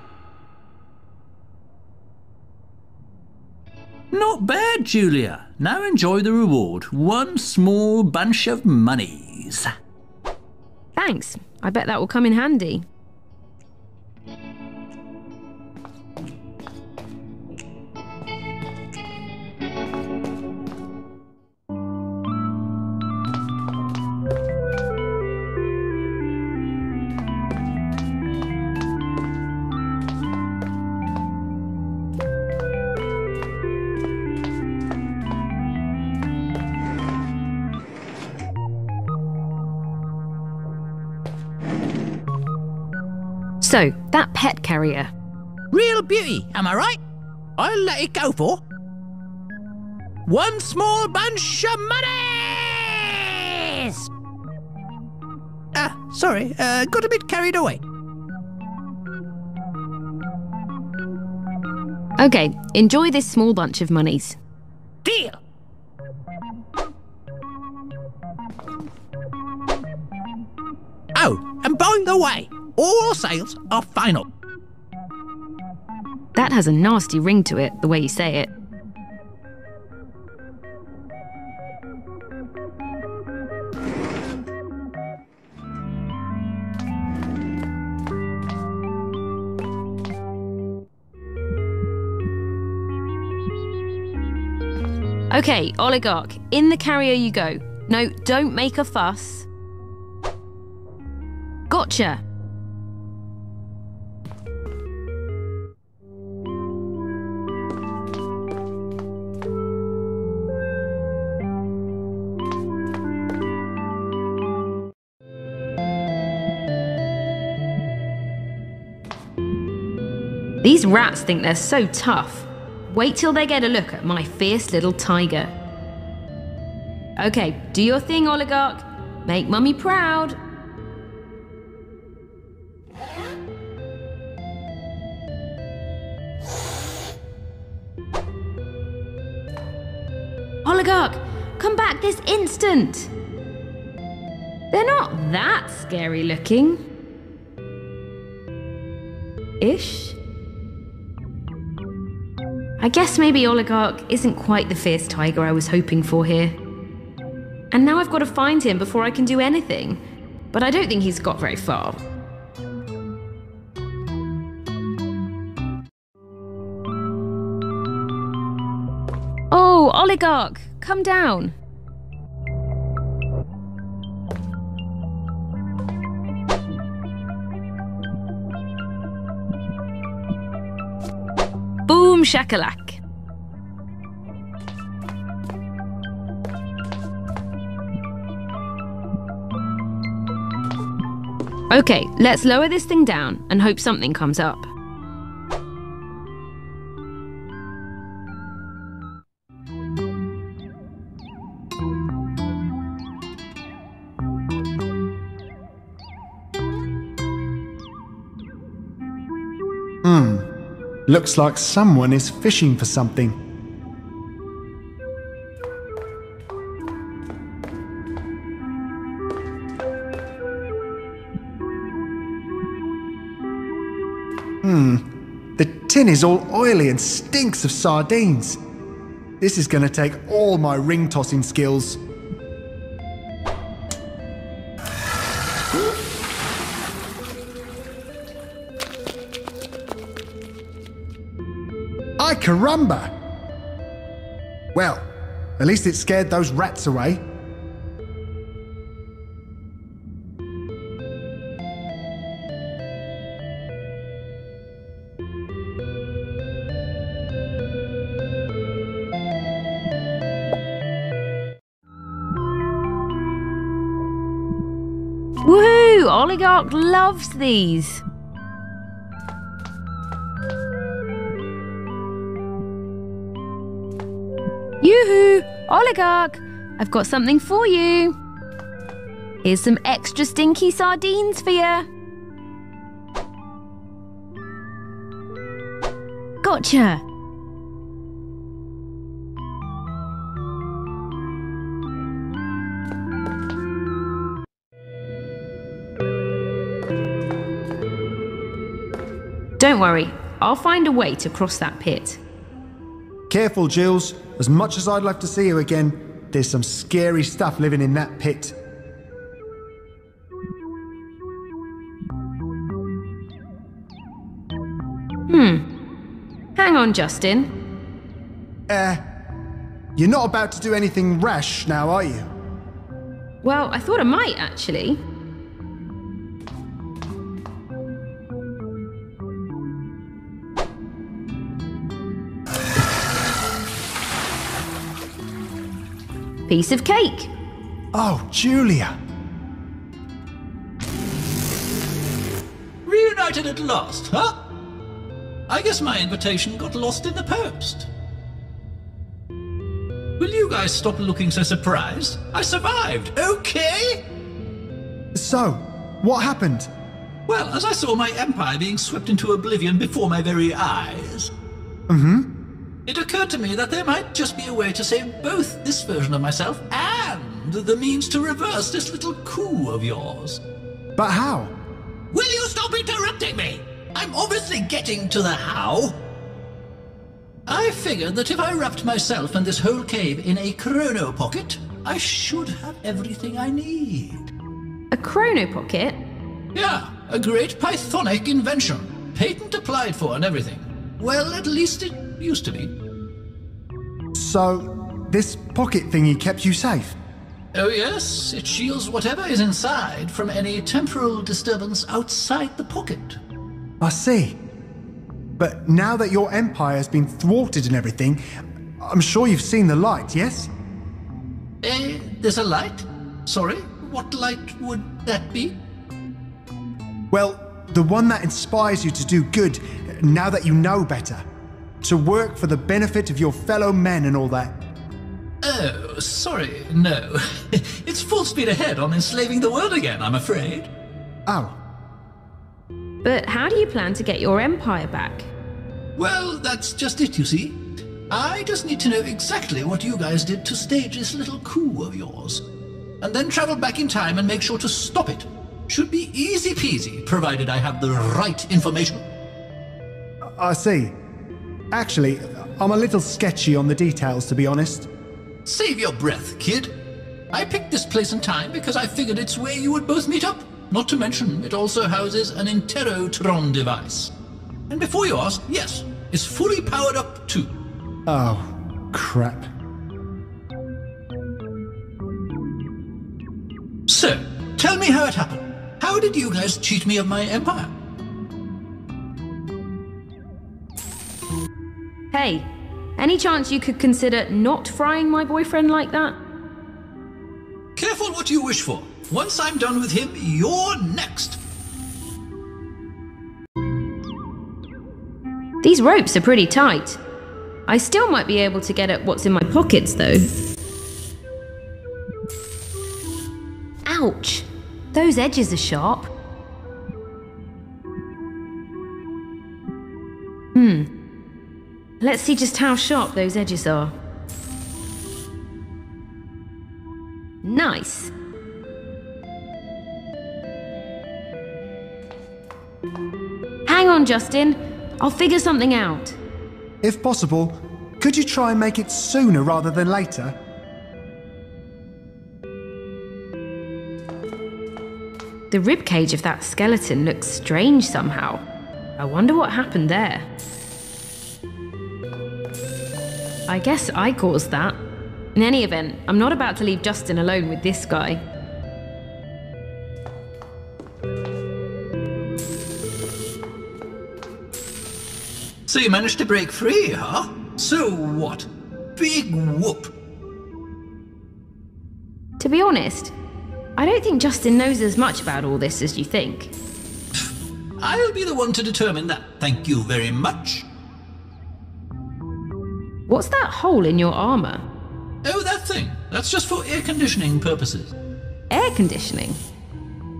Speaker 10: Not bad, Julia. Now enjoy the reward. One small bunch of monies.
Speaker 4: Thanks. I bet that will come in handy. So, that pet carrier.
Speaker 9: Real beauty, am I right? I'll let it go for one small bunch of monies! Sorry, got a bit carried away.
Speaker 4: Okay, enjoy this small bunch of monies.
Speaker 9: Deal! Oh, and by the way, all sales are final.
Speaker 4: That has a nasty ring to it, the way you say it. Okay, oligarch, in the carrier you go. No, don't make a fuss. Gotcha. These rats think they're so tough. Wait till they get a look at my fierce little tiger. Okay, do your thing, oligarch. Make mummy proud. Oligarch, come back this instant. They're not that scary looking. Ish? I guess maybe Oligarch isn't quite the fierce tiger I was hoping for here. And now I've got to find him before I can do anything. But I don't think he's got very far. Oh, Oligarch, come down. Boom shakalak. Okay, let's lower this thing down and hope something comes up.
Speaker 6: Looks like someone is fishing for something. The tin is all oily and stinks of sardines. This is going to take all my ring tossing skills. Ay caramba! Well, at least it scared those rats away.
Speaker 4: Woohoo! Oligarch loves these. Yoo-hoo! Oligarch! I've got something for you. Here's some extra stinky sardines for you. Gotcha! Don't worry, I'll find a way to cross that pit.
Speaker 6: Careful, Jules. As much as I'd love to see you again, there's some scary stuff living in that pit.
Speaker 4: Hang on, Justin.
Speaker 6: You're not about to do anything rash now, are you?
Speaker 4: Well, I thought I might, actually. Piece of cake.
Speaker 6: Oh, Julia.
Speaker 5: Reunited at last, huh? I guess my invitation got lost in the post. Will you guys stop looking so surprised? I survived, okay?
Speaker 6: So, what happened?
Speaker 5: Well, as I saw my empire being swept into oblivion before my very eyes, it occurred to me that there might just be a way to save both this version of myself and the means to reverse this little coup of yours.
Speaker 6: But how?
Speaker 9: Will you stop interrupting me? I'm obviously getting to the how.
Speaker 5: I figured that if I wrapped myself and this whole cave in a chrono pocket, I should have everything I need.
Speaker 4: A chrono pocket?
Speaker 5: Yeah, a great Pythonic invention. Patent applied for and everything. Well, at least it used to be.
Speaker 6: So, this pocket thingy kept you safe?
Speaker 5: Oh yes, it shields whatever is inside from any temporal disturbance outside the pocket.
Speaker 6: I see. But now that your empire has been thwarted and everything, I'm sure you've seen the light, yes?
Speaker 5: There's a light? Sorry, what light would that be?
Speaker 6: Well, the one that inspires you to do good now that you know better. To work for the benefit of your fellow men and all that.
Speaker 5: Oh, sorry, no. It's full speed ahead on enslaving the world again, I'm afraid.
Speaker 6: Oh.
Speaker 4: But how do you plan to get your empire back?
Speaker 5: Well, that's just it, you see. I just need to know exactly what you guys did to stage this little coup of yours. And then travel back in time and make sure to stop it. Should be easy peasy, provided I have the right information.
Speaker 6: I see. Actually, I'm a little sketchy on the details, to be honest.
Speaker 5: Save your breath, kid. I picked this place and time because I figured it's where you would both meet up. Not to mention, it also houses an Interrotron device. And before you ask, yes, it's fully powered up too.
Speaker 6: Oh, crap.
Speaker 5: So, tell me how it happened. How did you guys cheat me of my empire?
Speaker 4: Hey, any chance you could consider not frying my boyfriend like that?
Speaker 5: Careful what you wish for. Once I'm done with him, you're next.
Speaker 4: These ropes are pretty tight. I still might be able to get at what's in my pockets, though. Ouch! Those edges are sharp. Let's see just how sharp those edges are. Nice! Hang on, Justin. I'll figure something out.
Speaker 6: If possible, could you try and make it sooner rather than later?
Speaker 4: The ribcage of that skeleton looks strange somehow. I wonder what happened there. I guess I caused that. In any event, I'm not about to leave Justin alone with this guy.
Speaker 5: So you managed to break free, huh? So what? Big whoop.
Speaker 4: To be honest, I don't think Justin knows as much about all this as you think.
Speaker 5: I'll be the one to determine that. Thank you very much.
Speaker 4: What's that hole in your armor?
Speaker 5: Oh, that thing. That's just for air conditioning purposes.
Speaker 4: Air conditioning?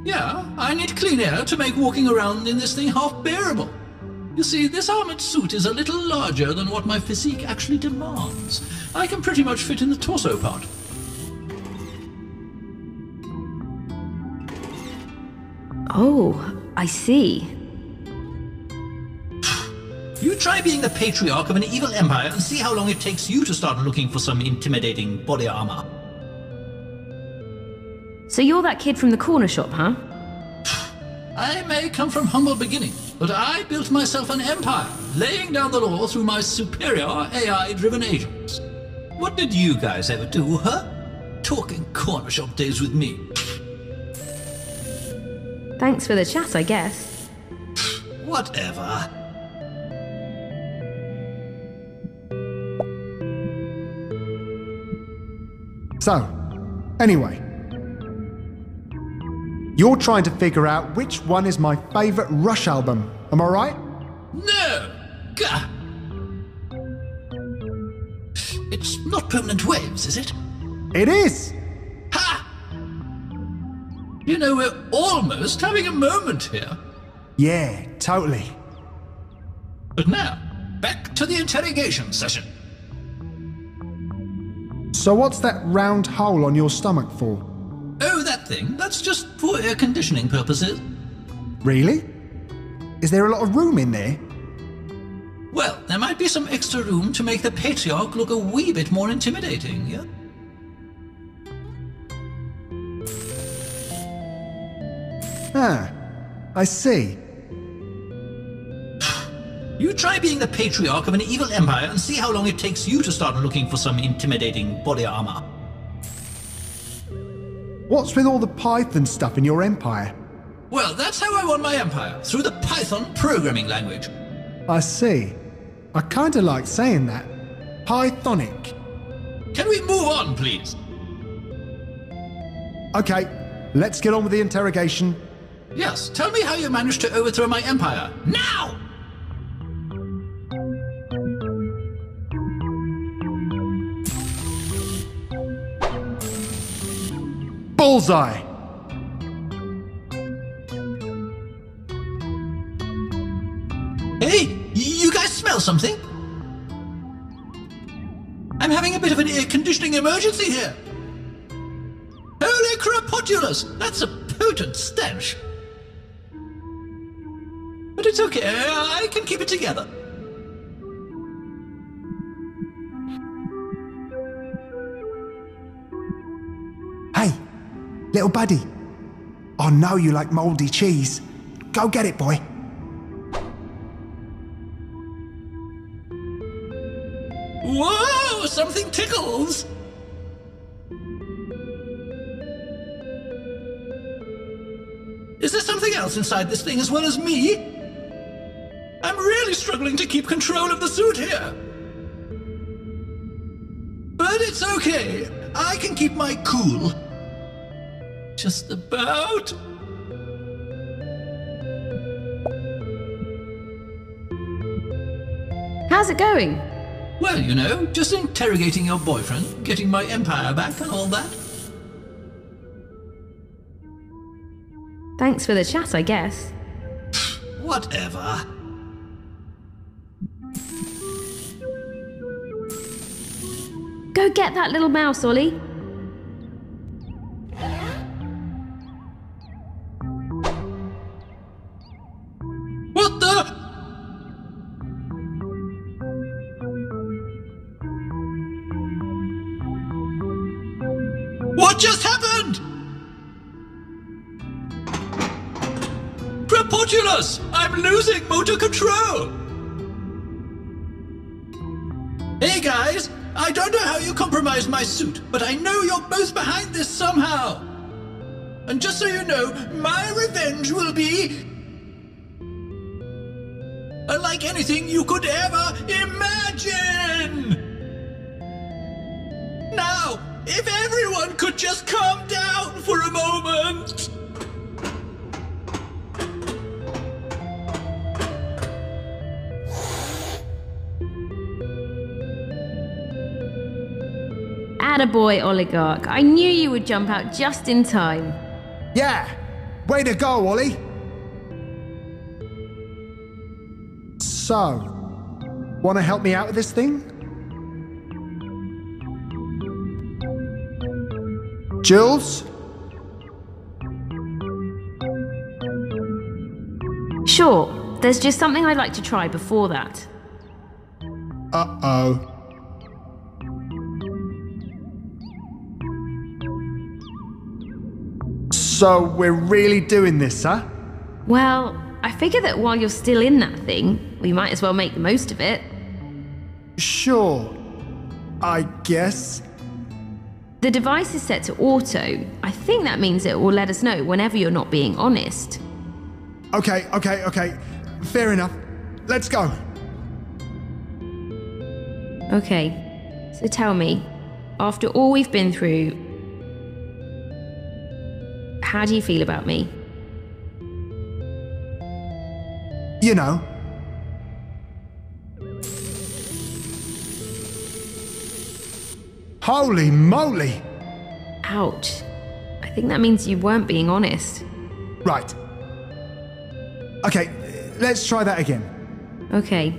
Speaker 5: Yeah, I need clean air to make walking around in this thing half bearable. You see, this armored suit is a little larger than what my physique actually demands. I can pretty much fit in the torso part.
Speaker 4: Oh, I see.
Speaker 5: You try being the patriarch of an evil empire and see how long it takes you to start looking for some intimidating body armor.
Speaker 4: So you're that kid from the corner shop, huh?
Speaker 5: I may come from humble beginnings, but I built myself an empire, laying down the law through my superior AI-driven agents. What did you guys ever do, huh? Talking corner shop days with me.
Speaker 4: Thanks for the chat, I guess.
Speaker 5: Whatever.
Speaker 6: So, anyway. You're trying to figure out which one is my favourite Rush album, am I right?
Speaker 5: No! Gah! It's not Permanent Waves, is it?
Speaker 6: It is!
Speaker 5: Ha! You know, we're almost having a moment here.
Speaker 6: Yeah, totally.
Speaker 5: But now, back to the interrogation session.
Speaker 6: So what's that round hole on your stomach for?
Speaker 5: Oh, that thing? That's just for air conditioning purposes.
Speaker 6: Really? Is there a lot of room in there?
Speaker 5: Well, there might be some extra room to make the patriarch look a wee bit more intimidating, yeah?
Speaker 6: Ah, I see.
Speaker 5: You try being the patriarch of an evil empire and see how long it takes you to start looking for some intimidating body armor.
Speaker 6: What's with all the Python stuff in your empire?
Speaker 5: Well, that's how I won my empire, through the Python programming language.
Speaker 6: I see. I kinda like saying that. Pythonic.
Speaker 5: Can we move on, please?
Speaker 6: Okay, let's get on with the interrogation.
Speaker 5: Yes, tell me how you managed to overthrow my empire. Now!
Speaker 6: Bullseye!
Speaker 5: Hey, you guys smell something? I'm having a bit of an air conditioning emergency here. Holy crapotulous! That's a potent stench. But it's okay, I can keep it together.
Speaker 6: Little buddy. I know you like mouldy cheese. Go get it, boy.
Speaker 5: Whoa! Something tickles! Is there something else inside this thing as well as me? I'm really struggling to keep control of the suit here. But it's okay. I can keep my cool. Just about.
Speaker 4: How's it going?
Speaker 5: Well, you know, just interrogating your boyfriend, getting my empire back and all that.
Speaker 4: Thanks for the chat, I guess.
Speaker 5: Whatever.
Speaker 4: Go get that little mouse, Ollie.
Speaker 5: What the? What just happened? Propulculus! I'm losing motor control! Hey guys, I don't know how you compromised my suit, but I know you're both behind this somehow. And just so you know, my revenge will be unlike anything you could ever imagine! Now, if everyone could just calm down for a moment!
Speaker 4: Attaboy, Oligarch. I knew you would jump out just in time.
Speaker 6: Yeah! Way to go, Ollie! So, want to help me out with this thing? Jules?
Speaker 4: Sure, there's just something I'd like to try before that.
Speaker 6: Uh-oh. So we're really doing this, huh?
Speaker 4: Well, I figure that while you're still in that thing, we might as well make the most of it.
Speaker 6: Sure. I guess.
Speaker 4: The device is set to auto. I think that means it will let us know whenever you're not being honest.
Speaker 6: Okay. Fair enough. Let's go.
Speaker 4: Okay, so tell me, after all we've been through, how do you feel about me?
Speaker 6: You know. Holy moly!
Speaker 4: Ouch. I think that means you weren't being honest.
Speaker 6: Right. Okay, let's try that again.
Speaker 4: Okay,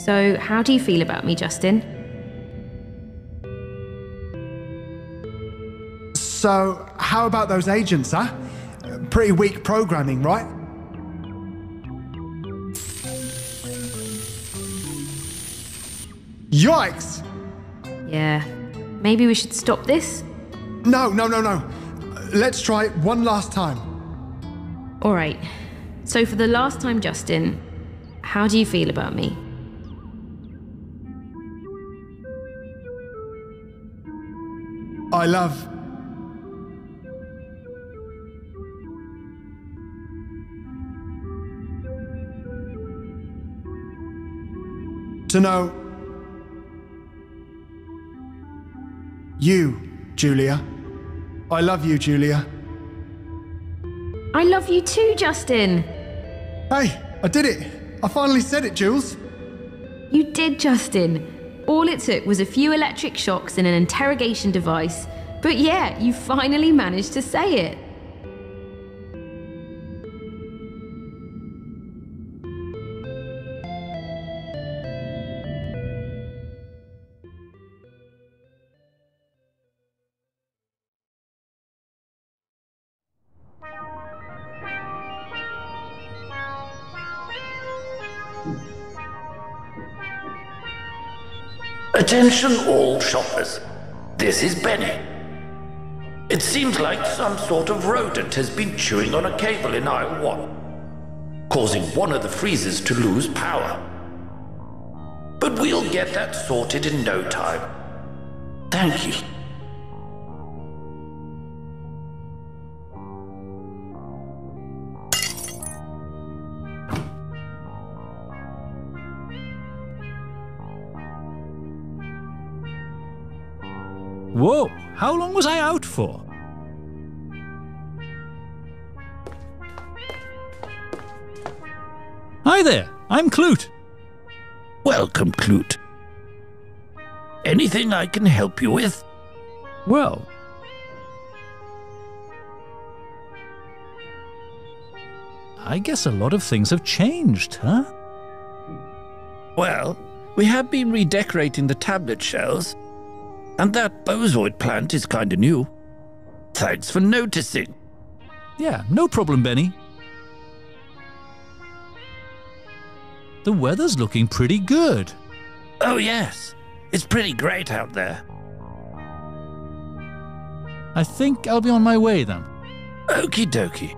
Speaker 4: so how do you feel about me, Justin?
Speaker 6: So, how about those agents, huh? Pretty weak programming, right? Yikes!
Speaker 4: Yeah, maybe we should stop this?
Speaker 6: No. Let's try it one last time.
Speaker 4: All right, so for the last time, Justin, how do you feel about me?
Speaker 6: I love... to know... you, Julia. I love you, Julia.
Speaker 4: I love you too, Justin.
Speaker 6: Hey, I did it. I finally said it, Jules.
Speaker 4: You did, Justin. All it took was a few electric shocks and an interrogation device. But yeah, you finally managed to say it.
Speaker 11: Attention all shoppers. This is Benny. It seems like some sort of rodent has been chewing on a cable in aisle 1, causing one of the freezers to lose power. But we'll get that sorted in no time. Thank you.
Speaker 1: Whoa, how long was I out for? Hi there, I'm Clute.
Speaker 11: Welcome, Clute. Anything I can help you with?
Speaker 1: Well, I guess a lot of things have changed, huh?
Speaker 11: Well, we have been redecorating the tablet shells, and that bozoid plant is kinda new. Thanks for noticing.
Speaker 1: Yeah, no problem, Benny. The weather's looking pretty good.
Speaker 11: Oh yes, it's pretty great out there.
Speaker 1: I think I'll be on my way then.
Speaker 11: Okie dokie.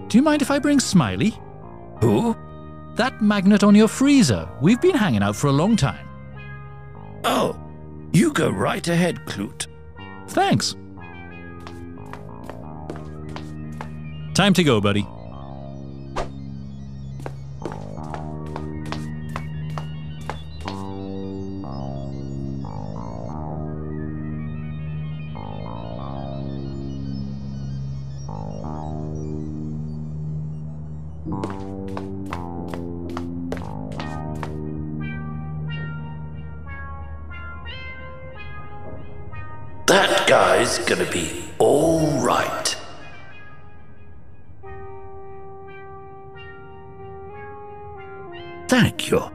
Speaker 1: Do you mind if I bring Smiley?
Speaker 11: Who?
Speaker 1: That magnet on your freezer. We've been hanging out for a long time.
Speaker 11: Oh, you go right ahead, Clute.
Speaker 1: Thanks. Time to go, buddy.
Speaker 11: That guy's gonna be all right. Thank you.